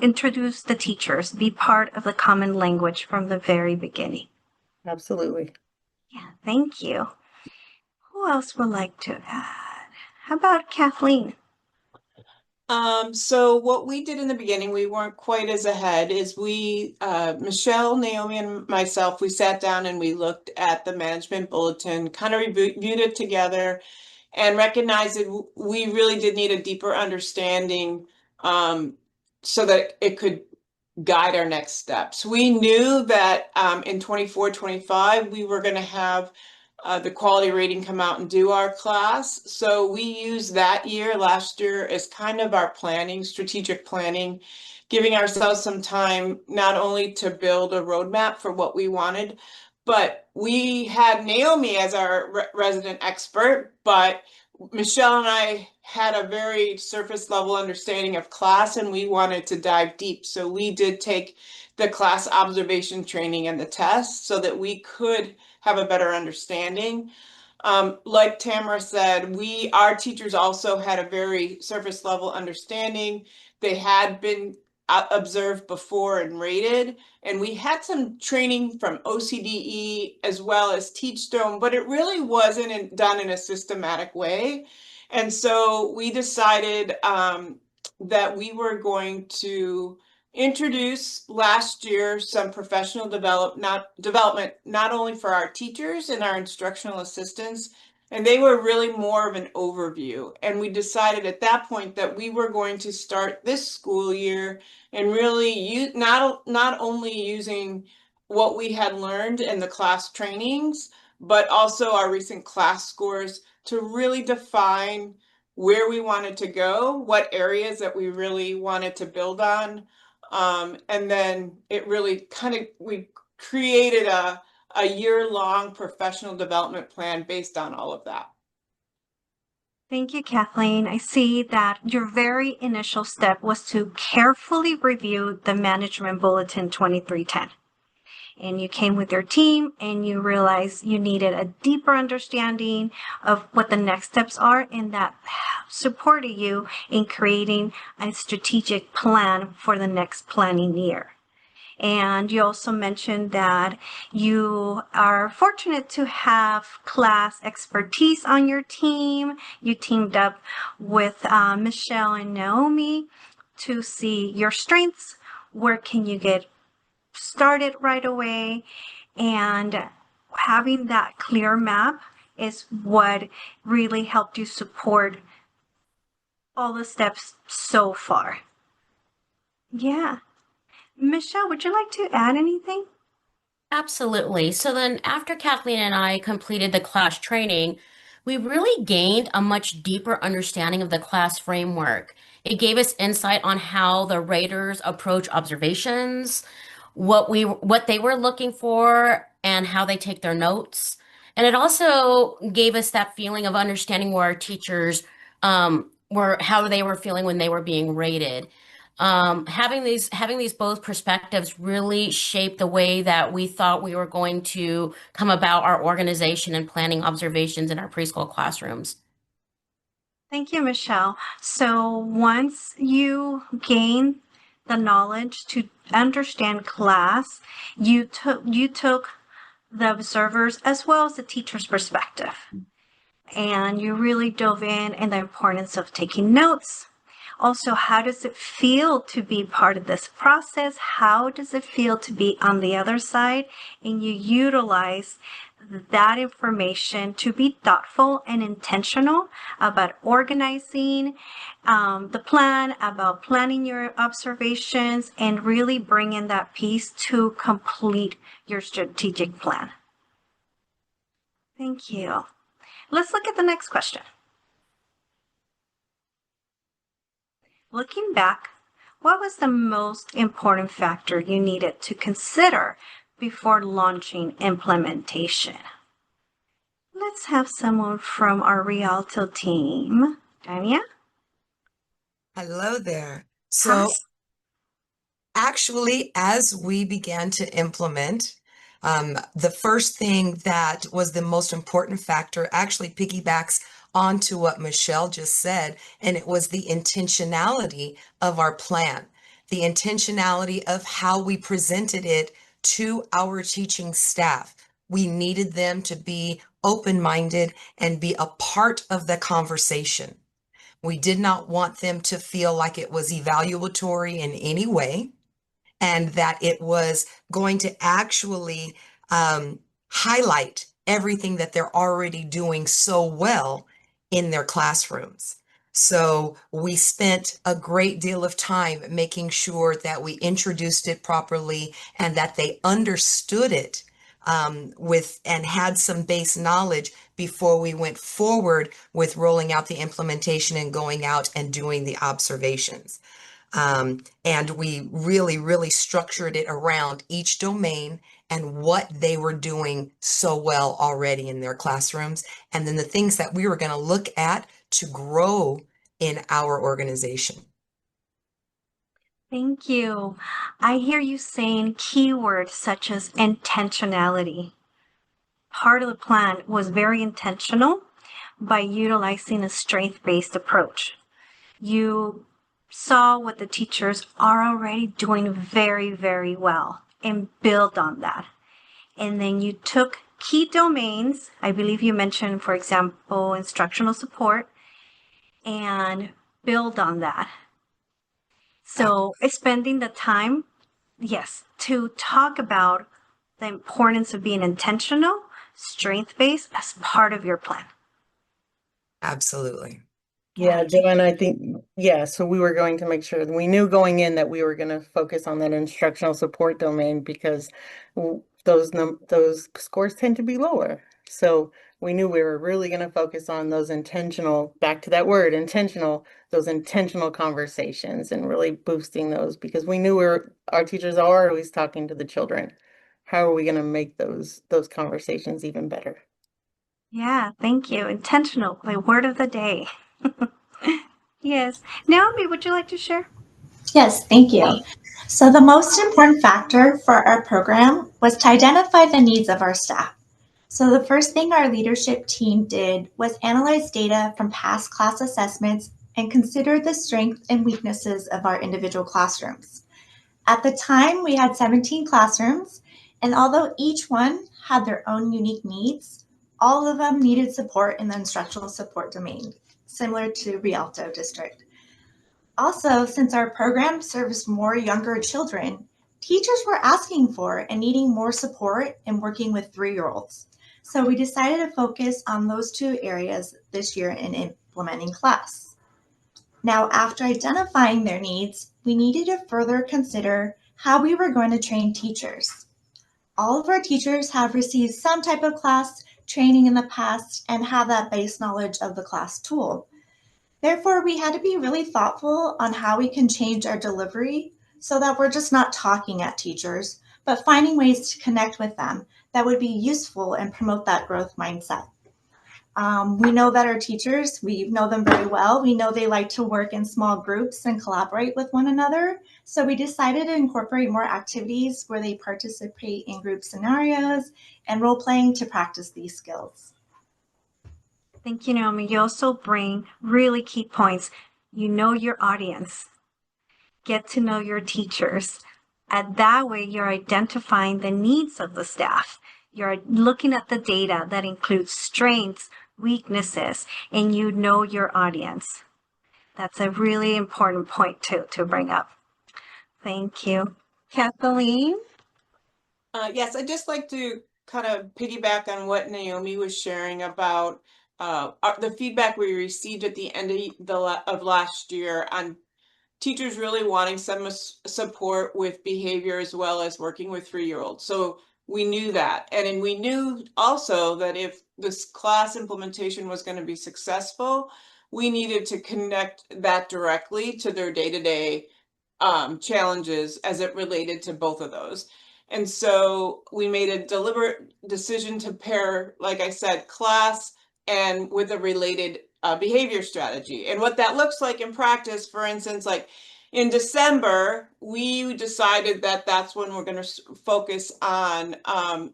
introduce the teachers, be part of the common language from the very beginning. Absolutely. Yeah, thank you. Who else would like to add? How about Kathleen? So what we did in the beginning, we weren't quite as ahead, is Michelle, Naomi, and myself, we sat down and we looked at the Management Bulletin, kind of reviewed it together, and recognized that we really did need a deeper understanding so that it could guide our next steps. We knew that in 24-25, we were going to have the quality rating come out and do our class. So we used that year, last year, as kind of our planning, strategic planning, giving ourselves some time not only to build a roadmap for what we wanted, But we had Naomi as our resident expert, but Michelle and I had a very surface level understanding of class, and we wanted to dive deep. So we did take the class observation training and the test so that we could have a better understanding. Like Tamara said, our teachers also had a very surface level understanding. They had been observed before and rated, and we had some training from OCDE as well as Teachstone, but it really wasn't done in a systematic way. And so we decided that we were going to introduce last year some professional development, not only for our teachers and our instructional assistants, and they were really more of an overview. And we decided at that point that we were going to start this school year and really not only using what we had learned in the class trainings, but also our recent class scores to really define where we wanted to go, what areas that we really wanted to build on. And then it really we created a year-long professional development plan based on all of that. Thank you, Kathleen. I see that your very initial step was to carefully review the Management Bulletin 2310. And you came with your team and you realized you needed a deeper understanding of what the next steps are, and that supported you in creating a strategic plan for the next planning year. And you also mentioned that you are fortunate to have class expertise on your team. You teamed up with Michelle and Naomi to see your strengths. Where can you get started right away? And having that clear map is what really helped you support all the steps so far. Yeah. Michelle, would you like to add anything? Absolutely. So then after Kathleen and I completed the class training, we really gained a much deeper understanding of the class framework. It gave us insight on how the raters approach observations, what they were looking for, and how they take their notes. And it also gave us that feeling of understanding where our teachers were, how they were feeling when they were being rated. Having these both perspectives really shaped the way that we thought we were going to come about our organization and planning observations in our preschool classrooms. Thank you, Michelle. So once you gain the knowledge to understand class, you took the observers as well as the teacher's perspective, and you really dove in the importance of taking notes. Also, how does it feel to be part of this process? How does it feel to be on the other side? And you utilize that information to be thoughtful and intentional about organizing the plan, about planning your observations, and really bringing that piece to complete your strategic plan. Thank you. Let's look at the next question. Looking back, what was the most important factor you needed to consider before launching implementation? Let's have someone from our Rialto team. Dania? Hello there. So actually, as we began to implement, the first thing that was the most important factor actually piggybacks onto what Michelle just said, and it was the intentionality of our plan, the intentionality of how we presented it to our teaching staff. We needed them to be open-minded and be a part of the conversation. We did not want them to feel like it was evaluatory in any way, and that it was going to actually highlight everything that they're already doing so well in their classrooms. So we spent a great deal of time making sure that we introduced it properly and that they understood it and had some base knowledge before we went forward with rolling out the implementation and going out and doing the observations. And we really structured it around each domain and what they were doing so well already in their classrooms, and then the things that we were going to look at to grow in our organization. Thank you. I hear you saying keywords such as intentionality. Part of the plan was very intentional by utilizing a strength-based approach. You saw what the teachers are already doing very, very well and build on that. And then you took key domains, I believe you mentioned, for example, instructional support, and build on that. So spending the time, yes, to talk about the importance of being intentional, strength-based as part of your plan. Absolutely. Yeah, Joanna, I think, yeah, so we were going to make sure, we knew going in that we were going to focus on that instructional support domain because those scores tend to be lower. So we knew we were really going to focus on those intentional, back to that word, intentional, those intentional conversations and really boosting those because we knew our teachers are always talking to the children. How are we going to make those conversations even better? Yeah, thank you. Intentional, my word of the day. Yes. Naomi, would you like to share? Yes, thank you. So the most important factor for our program was to identify the needs of our staff. So the first thing our leadership team did was analyze data from past class assessments and consider the strengths and weaknesses of our individual classrooms. At the time, we had 17 classrooms, and although each one had their own unique needs, all of them needed support in the instructional support domain, similar to Rialto District. Also, since our program serves more younger children, teachers were asking for and needing more support in working with 3-year-olds. So we decided to focus on those 2 areas this year in implementing class. Now, after identifying their needs, we needed to further consider how we were going to train teachers. All of our teachers have received some type of class training in the past and have that base knowledge of the class tool. Therefore, we had to be really thoughtful on how we can change our delivery so that we're just not talking at teachers, but finding ways to connect with them that would be useful and promote that growth mindset. We know that our teachers, we know them very well. We know they like to work in small groups and collaborate with one another. So we decided to incorporate more activities where they participate in group scenarios and role playing to practice these skills. Thank you, Naomi. You also bring really key points. You know your audience. Get to know your teachers. And that way you're identifying the needs of the staff. You're looking at the data that includes strengths, weaknesses, and you know your audience. That's a really important point to bring up. Thank you. Kathleen? Yes, I'd just like to kind of piggyback on what Naomi was sharing about the feedback we received at the end of last year on teachers really wanting some support with behavior as well as working with 3-year-olds. So we knew that. And we knew also that if this class implementation was going to be successful, we needed to connect that directly to their day-to-day challenges as it related to both of those. And so we made a deliberate decision to pair, like I said, class and with a related behavior strategy. And what that looks like in practice, for instance, like in December, we decided that that's when we're going to focus on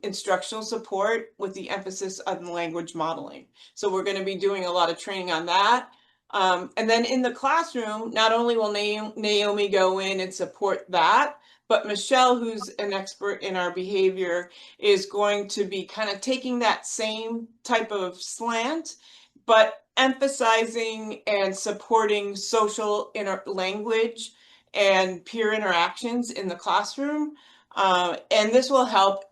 instructional support with the emphasis on language modeling. So we're going to be doing a lot of training on that. And then in the classroom, not only will Naomi go in and support that, but Michelle, who's an expert in our behavior, is going to be kind of taking that same type of slant, but emphasizing and supporting social language and peer interactions in the classroom. And this will help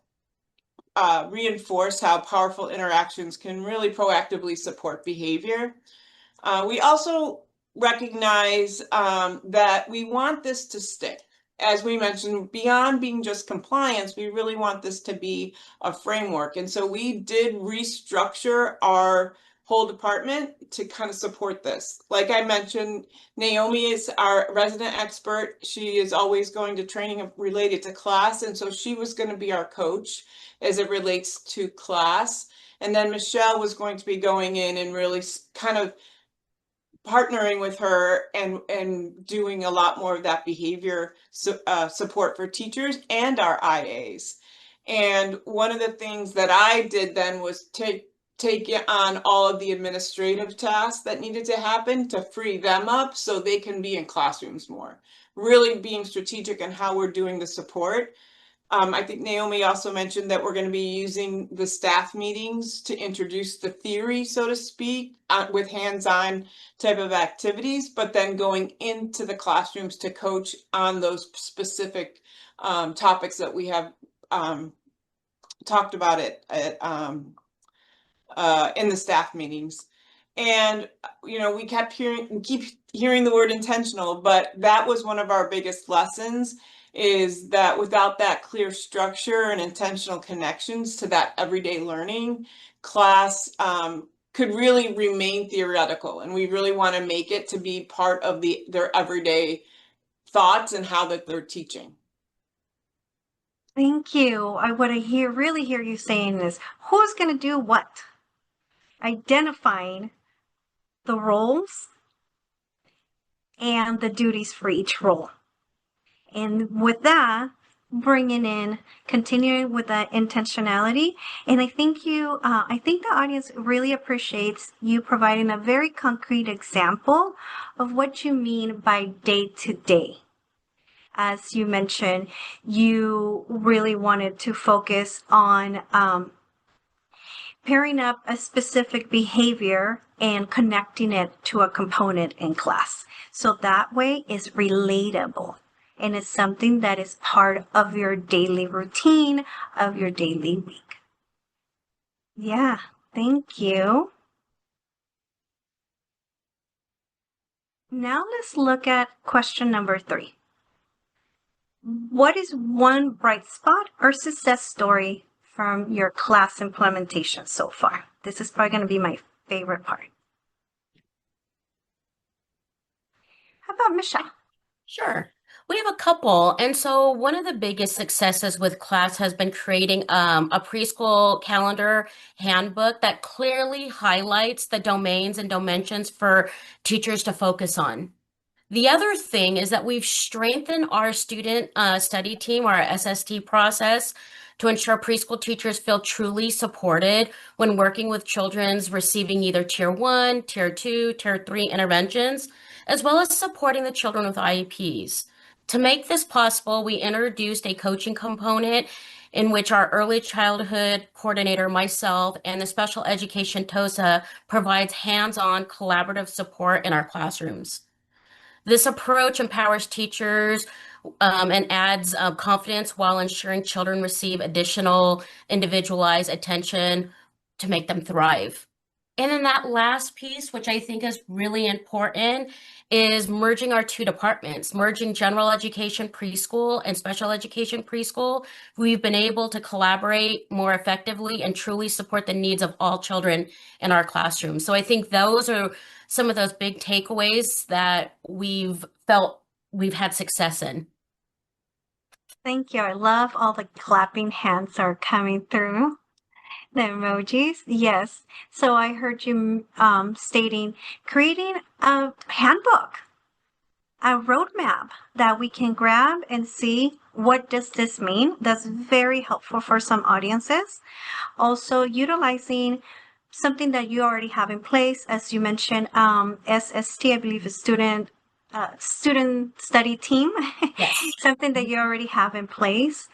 reinforce how powerful interactions can really proactively support behavior. We also recognize that we want this to stick. As we mentioned, beyond being just compliance, we really want this to be a framework. And so we did restructure our whole department to kind of support this. Like I mentioned, Naomi is our resident expert. She is always going to training related to class. And so she was going to be our coach as it relates to class. And then Michelle was going to be going in and really kind of partnering with her and doing a lot more of that behavior support for teachers and our IAs. And one of the things that I did then was take on all of the administrative tasks that needed to happen to free them up so they can be in classrooms more, really being strategic in how we're doing the support. I think Naomi also mentioned that we're going to be using the staff meetings to introduce the theory, so to speak, with hands-on type of activities, but then going into the classrooms to coach on those specific topics that we have talked about in the staff meetings. And, you know, we keep hearing the word intentional, but that was one of our biggest lessons, is that without that clear structure and intentional connections to that everyday learning, class could really remain theoretical. And we really want to make it to be part of their everyday thoughts and how that they're teaching. Thank you. What I really hear you saying is, who's going to do what? Identifying the roles and the duties for each role. And with that, continuing with that intentionality. And I think I think the audience really appreciates you providing a very concrete example of what you mean by day to day. As you mentioned, you really wanted to focus on pairing up a specific behavior and connecting it to a component in class. So that way it's relatable and it's something that is part of your daily routine, of your daily week. Yeah, thank you. Now let's look at question number 3. What is one bright spot or success story from your class implementation so far? This is probably going to be my favorite part. How about Michelle? Sure. We have a couple. And so one of the biggest successes with class has been creating a preschool calendar handbook that clearly highlights the domains and dimensions for teachers to focus on. The other thing is that we've strengthened our student study team, our SST process, to ensure preschool teachers feel truly supported when working with children receiving either Tier 1, Tier 2, Tier 3 interventions, as well as supporting the children with IEPs. To make this possible, we introduced a coaching component in which our early childhood coordinator, myself, and the special education TOSA provides hands-on collaborative support in our classrooms. This approach empowers teachers and adds confidence while ensuring children receive additional individualized attention to make them thrive. And then that last piece, which I think is really important, is merging our two departments, merging general education preschool and special education preschool. We've been able to collaborate more effectively and truly support the needs of all children in our classrooms. So I think those are some of those big takeaways that we've felt we've had success in. Thank you. I love all the clapping hands are coming through. The emojis, yes. So I heard you stating creating a handbook, a roadmap that we can grab and see what does this mean. That's very helpful for some audiences. Also utilizing something that you already have in place, as you mentioned, SST, I believe, is student study team. Yes. Something that you already have in place.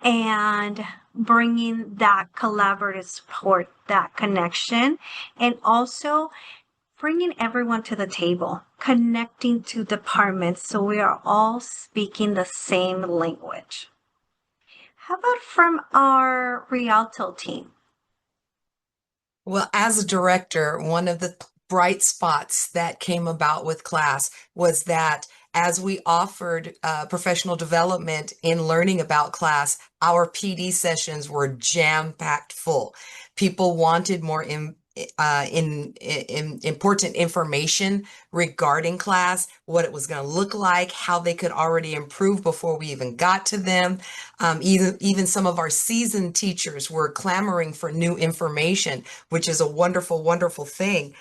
And bringing that collaborative support, that connection, and also bringing everyone to the table, connecting to departments so we are all speaking the same language. How about from our Rialto team? Well, as a director, one of the bright spots that came about with class was that as we offered professional development in learning about class, our PD sessions were jam-packed full. People wanted more important information regarding class, what it was going to look like, how they could already improve before we even got to them. Even some of our seasoned teachers were clamoring for new information, which is a wonderful, wonderful thing.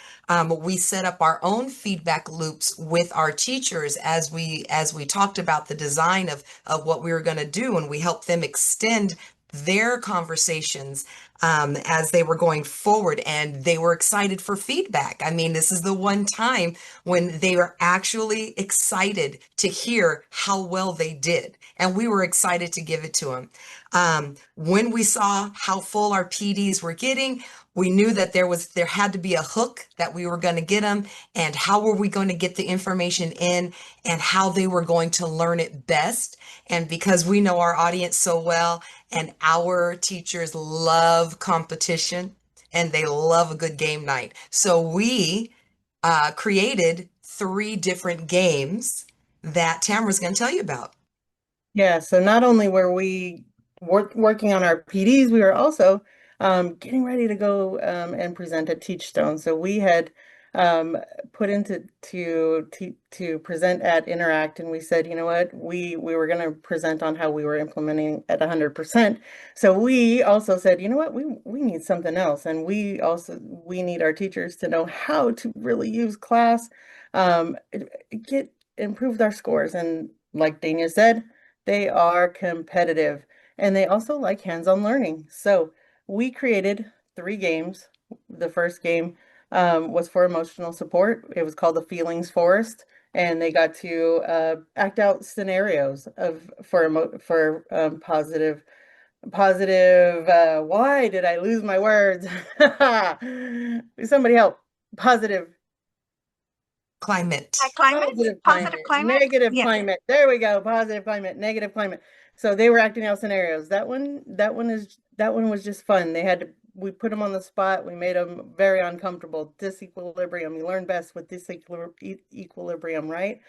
We set up our own feedback loops with our teachers as we talked about the design of what we were going to do, and we helped them extend their conversations as they were going forward, and they were excited for feedback. I mean, this is the one time when they were actually excited to hear how well they did, and we were excited to give it to them. When we saw how full our PDs were getting, we knew that there had to be a hook that we were going to get them, and how were we going to get the information in, and how they were going to learn it best. And because we know our audience so well, and our teachers love competition and they love a good game night, so we created 3 different games that Tamara's going to tell you about. Yeah, so not only were we working on our PDs, we were also getting ready to go and present at Teachstone. So we had put into to present at Interact, and we said, you know what, we were going to present on how we were implementing at 100%. So we also said, you know what, we need something else, and we need our teachers to know how to really use class, improve their scores, and like Dania said, they are competitive, and they also like hands-on learning. So we created 3 games. The first game was for emotional support. It was called the Feelings Forest, and they got to act out scenarios for positive. Why did I lose my words? Somebody help. Positive climate. Positive climate. Negative Yeah. climate. There we go. Positive climate, negative climate. So they were acting out scenarios. That one was just fun. We put them on the spot. We made them very uncomfortable. Disequilibrium. You learn best with disequilibrium, right?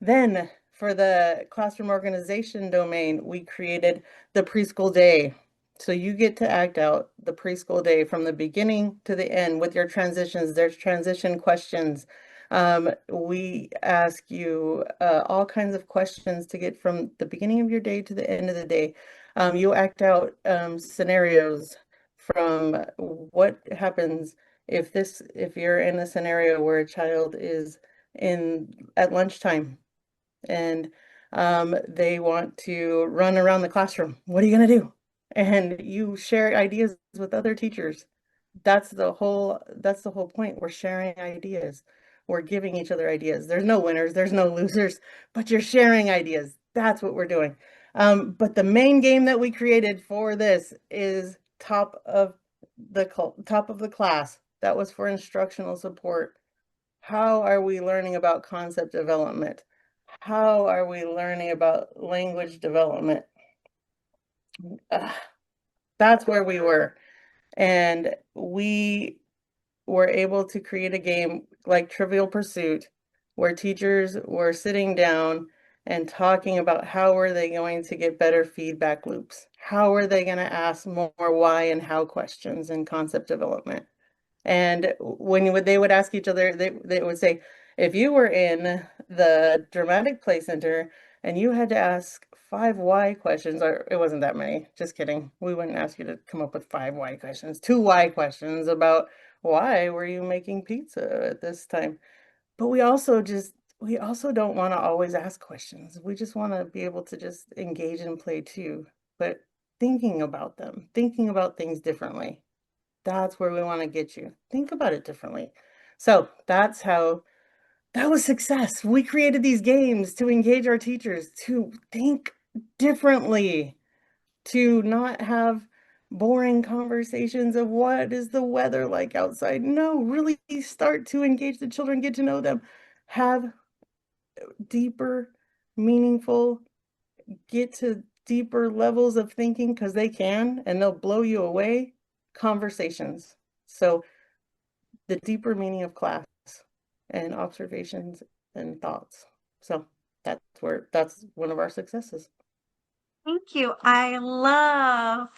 Then for the classroom organization domain, we created the preschool day. So you get to act out the preschool day from the beginning to the end with your transitions. There's transition questions. We ask you all kinds of questions to get from the beginning of your day to the end of the day. You act out scenarios from what happens if you're in a scenario where a child is at lunchtime and they want to run around the classroom. What are you going to do? And you share ideas with other teachers. That's the whole point. We're sharing ideas. We're giving each other ideas. There's no winners, there's no losers, but you're sharing ideas. That's what we're doing. But the main game that we created for this is top of the class. That was for instructional support. How are we learning about concept development? How are we learning about language development? That's where we were. And we were able to create a game like Trivial Pursuit, where teachers were sitting down and talking about how are they going to get better feedback loops? How are they going to ask more why and how questions in concept development? And when they would ask each other, they would say, if you were in the dramatic play center and you had to ask 5 why questions, or it wasn't that many, just kidding. We wouldn't ask you to come up with 5 why questions, 2 why questions about why were you making pizza at this time? But we also don't want to always ask questions. We just want to be able to just engage and play too, but thinking about things differently. That's where we want to get you. Think about it differently. So that was success. We created these games to engage our teachers to think differently, to not have boring conversations of what is the weather like outside. No, really start to engage the children, get to know them, have deeper, meaningful, get to deeper levels of thinking, because they can, and they'll blow you away, conversations. So the deeper meaning of class and observations and thoughts. So that's one of our successes. Thank you. I love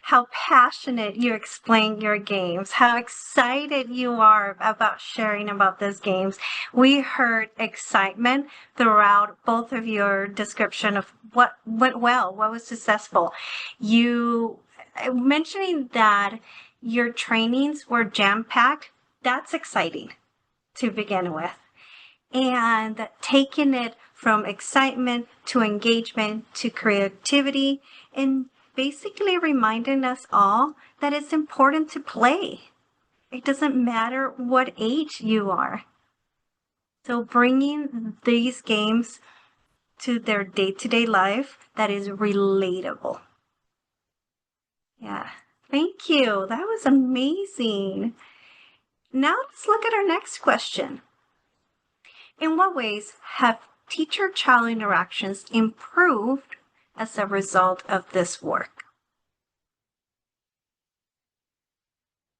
how passionate you explain your games, how excited you are about sharing about those games. We heard excitement throughout both of your description of what went well, what was successful. You mentioning that your trainings were jam-packed, that's exciting to begin with. And taking it from excitement to engagement to creativity, and basically reminding us all that it's important to play. It doesn't matter what age you are. So bringing these games to their day-to-day life that is relatable. Yeah, thank you. That was amazing. Now let's look at our next question. In what ways have teacher-child interactions improved as a result of this work?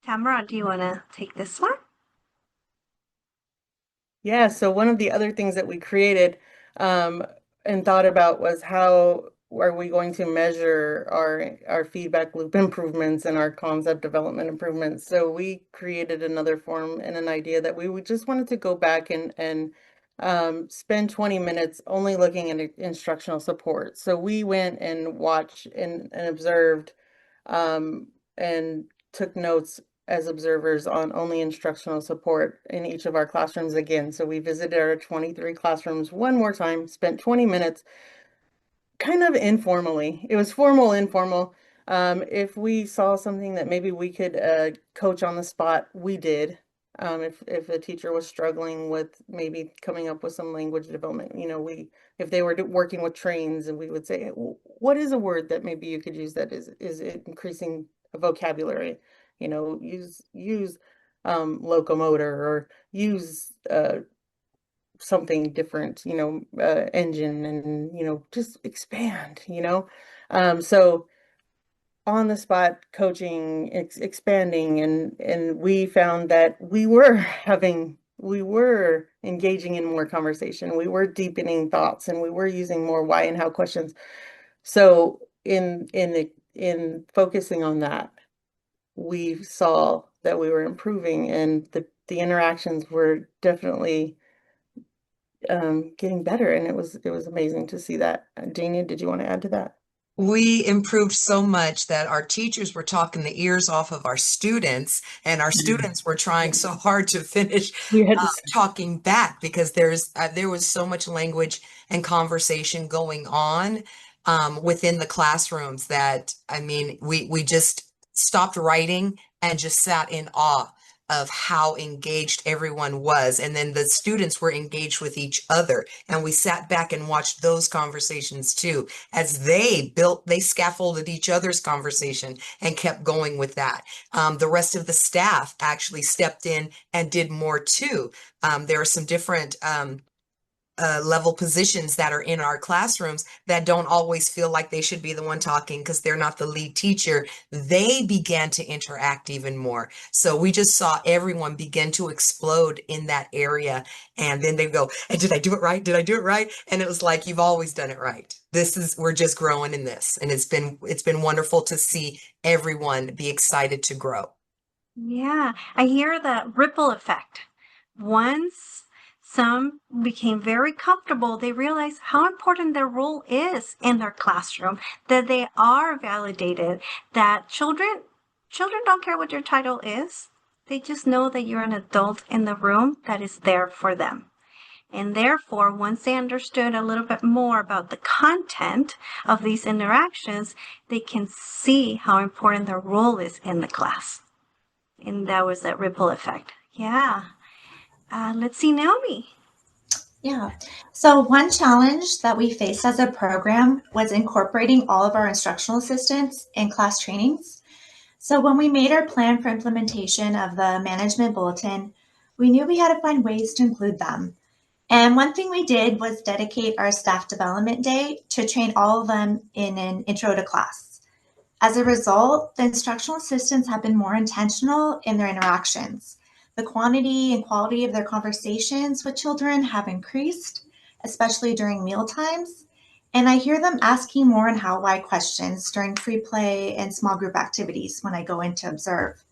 Tamara, do you want to take this one? Yeah, so one of the other things that we created and thought about was how are we going to measure our feedback loop improvements and our concept development improvements. So we created another form and an idea that we just wanted to go back and spend 20 minutes only looking at instructional support. So we went and watched and observed and took notes as observers on only instructional support in each of our classrooms again. So we visited our 23 classrooms one more time, spent 20 minutes, kind of informally. It was formal, informal. If we saw something that maybe we could coach on the spot, we did. If a teacher was struggling with maybe coming up with some language development, if they were working with trains, and we would say, what is a word that maybe you could use that is increasing vocabulary? Use locomotor, or use something different, engine, and, just expand, so on the spot coaching, expanding, and we found that we were engaging in more conversation, we were deepening thoughts, and we were using more why and how questions. So in focusing on that, we saw that we were improving, and the interactions were definitely getting better, and it was amazing to see that. Jania, did you want to add to that? We improved so much that our teachers were talking the ears off of our students, and our students were trying so hard to finish talking back, because there was so much language and conversation going on within the classrooms that, I mean, we just stopped writing and just sat in awe of how engaged everyone was. And then the students were engaged with each other. And we sat back and watched those conversations too, as they scaffolded each other's conversation and kept going with that. The rest of the staff actually stepped in and did more too. There are some different level positions that are in our classrooms that don't always feel like they should be the one talking because they're not the lead teacher. They began to interact even more. So we just saw everyone begin to explode in that area. And then they go, and did I do it right? Did I do it right? And it was like, you've always done it right. We're just growing in this. And it's been wonderful to see everyone be excited to grow. Yeah, I hear that ripple effect. Once some became very comfortable, they realized how important their role is in their classroom, that they are validated, that children don't care what your title is. They just know that you're an adult in the room that is there for them. And therefore, once they understood a little bit more about the content of these interactions, they can see how important their role is in the class. And that was that ripple effect. Yeah. Let's see, Naomi. Yeah. So one challenge that we faced as a program was incorporating all of our instructional assistants in class trainings. So when we made our plan for implementation of the Management Bulletin, we knew we had to find ways to include them. And one thing we did was dedicate our staff development day to train all of them in an intro to class. As a result, the instructional assistants have been more intentional in their interactions. The quantity and quality of their conversations with children have increased, especially during meal times. And I hear them asking more and how why questions during free play and small group activities when I go in to observe.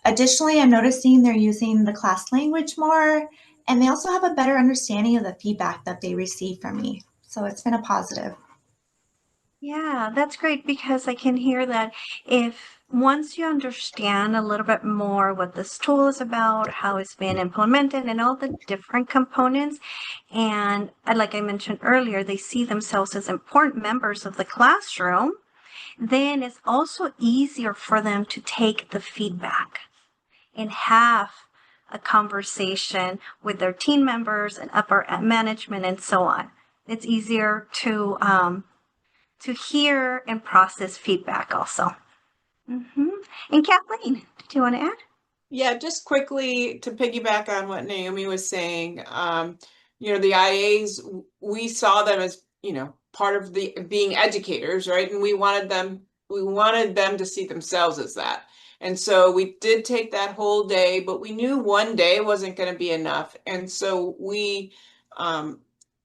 Additionally, I'm noticing they're using the class language more, and they also have a better understanding of the feedback that they receive from me. So it's been a positive. Yeah, that's great because I can hear that if once you understand a little bit more what this tool is about, how it's been implemented, and all the different components, and like I mentioned earlier, they see themselves as important members of the classroom, then it's also easier for them to take the feedback and have a conversation with their team members and upper management and so on. It's easier to hear and process feedback also. And Kathleen, did you want to add? Yeah, just quickly to piggyback on what Naomi was saying, the IAs, we saw them as, part of the being educators, right? And we wanted them to see themselves as that. And so we did take that whole day, but we knew one day wasn't going to be enough. And so we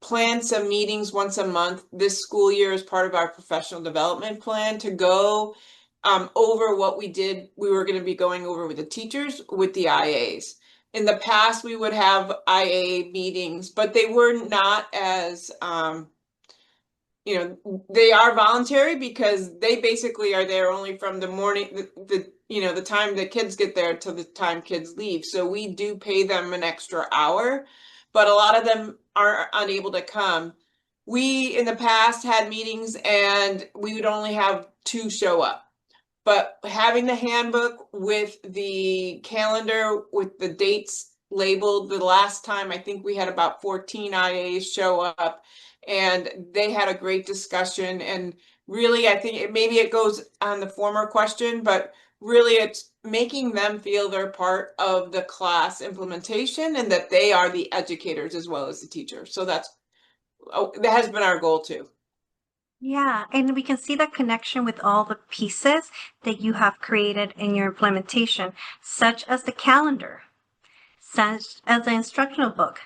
planned some meetings once a month this school year as part of our professional development plan to go over what we were going to be going over with the teachers, with the IAs. In the past, we would have IA meetings, but they were not as, they are voluntary because they basically are there only from the morning, the time the kids get there to the time kids leave. So we do pay them an extra hour, but a lot of them are unable to come. We, in the past, had meetings and we would only have 2 show up. But having the handbook with the calendar, with the dates labeled, the last time I think we had about 14 IAs show up and they had a great discussion. And really, I think maybe it goes on the former question, but really it's making them feel they're part of the class implementation and that they are the educators as well as the teacher. So that has been our goal too. Yeah, and we can see that connection with all the pieces that you have created in your implementation, such as the calendar, such as the instructional book.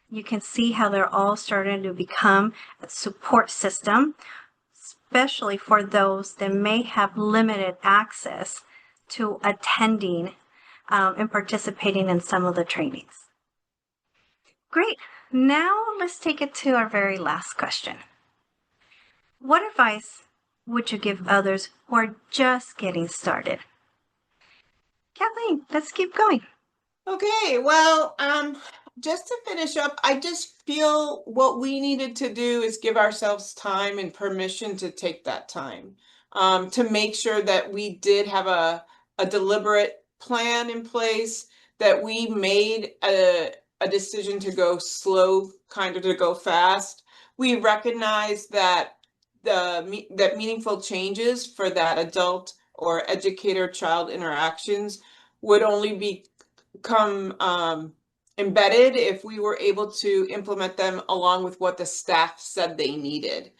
You can see how they're all starting to become a support system, especially for those that may have limited access to attending and participating in some of the trainings. Great. Now let's take it to our very last question. What advice would you give others who are just getting started? Kathleen, let's keep going. Okay, well, just to finish up, I just feel what we needed to do is give ourselves time and permission to take that time, to make sure that we did have a deliberate plan in place, that we made a decision to go slow, kind of to go fast. We recognize that that meaningful changes for that adult or educator-child interactions would only become embedded if we were able to implement them along with what the staff said they needed.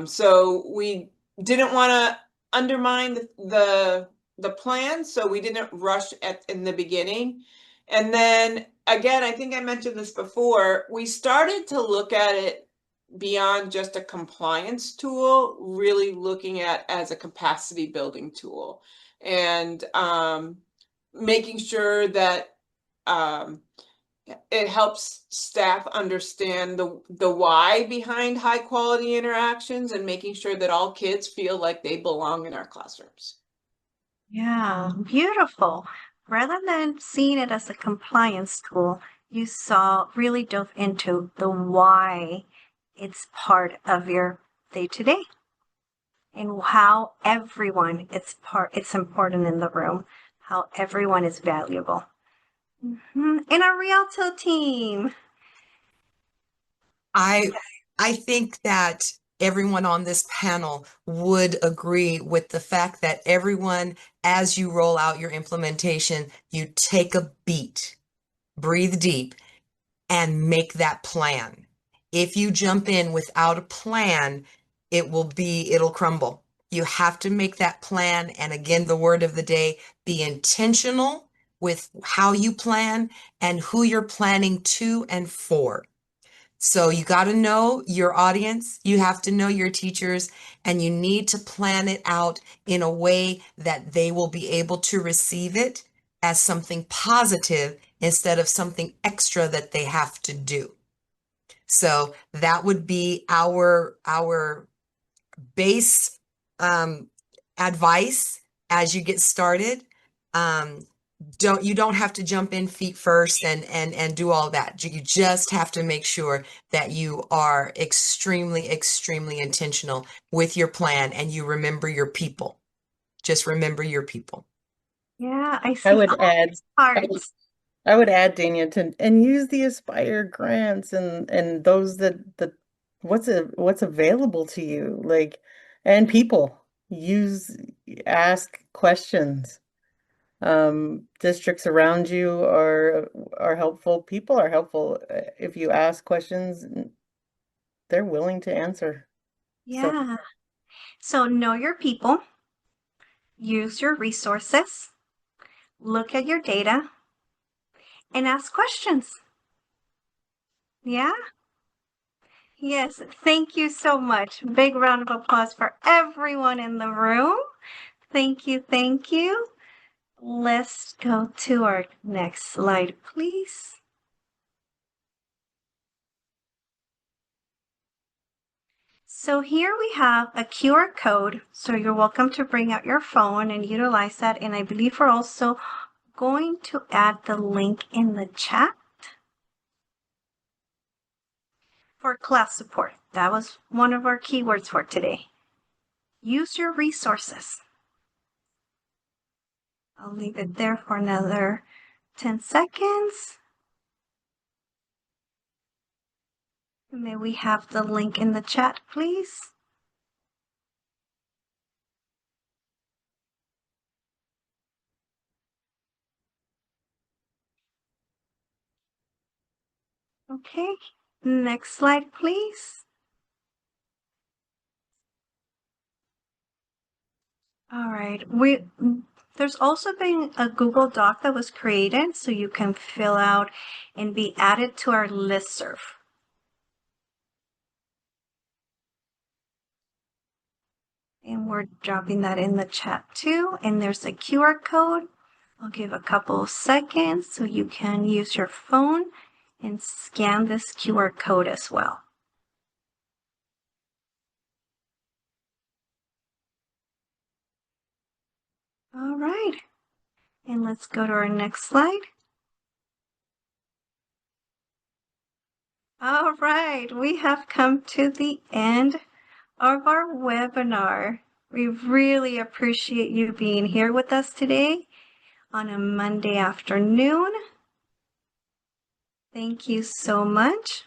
So we didn't want to undermine the plan, so we didn't rush in the beginning. And then again, I think I mentioned this before, we started to look at it beyond just a compliance tool, really looking at as a capacity building tool, and making sure that it helps staff understand the why behind high quality interactions and making sure that all kids feel like they belong in our classrooms. Yeah, beautiful. Rather than seeing it as a compliance tool, you really dove into the why it's part of your day-to-day and how everyone it's important in the room, how everyone is valuable. And our Rialto team. I think that everyone on this panel would agree with the fact that everyone, as you roll out your implementation, you take a beat, breathe deep, and make that plan. If you jump in without a plan, it'll crumble. You have to make that plan. And again, the word of the day, be intentional with how you plan and who you're planning to and for. So you got to know your audience, you have to know your teachers, and you need to plan it out in a way that they will be able to receive it as something positive instead of something extra that they have to do. So that would be our base advice as you get started. You don't have to jump in feet first and do all that. You just have to make sure that you are extremely intentional with your plan and you remember your people. Just remember your people. Yeah, I I see would all add, these I would, cards. I would add, Dania, and use the Aspire grants and those that what's available to you, like, and people use ask questions. Districts around you are helpful. People are helpful. If you ask questions, they're willing to answer. So Yeah. So know your people, use your resources, look at your data, and ask questions. Yeah? Yes, thank you so much. Big round of applause for everyone in the room. Thank you, thank you. Let's go to our next slide, please. So here we have a QR code. So you're welcome to bring out your phone and utilize that. And I believe we're also going to add the link in the chat for class support. That was one of our keywords for today. Use your resources. I'll leave it there for another 10 seconds. May we have the link in the chat, please? Okay, next slide, please. All right, there's also been a Google Doc that was created so you can fill out and be added to our listserv. And we're dropping that in the chat too. And there's a QR code. I'll give a couple of seconds so you can use your phone and scan this QR code as well. All right, and let's go to our next slide. All right, we have come to the end of our webinar. We really appreciate you being here with us today on a Monday afternoon. Thank you so much.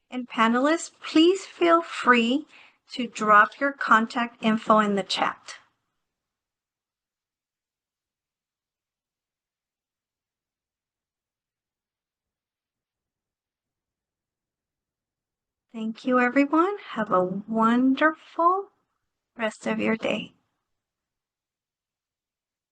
And panelists, please feel free to drop your contact info in the chat. Thank you, everyone. Have a wonderful rest of your day.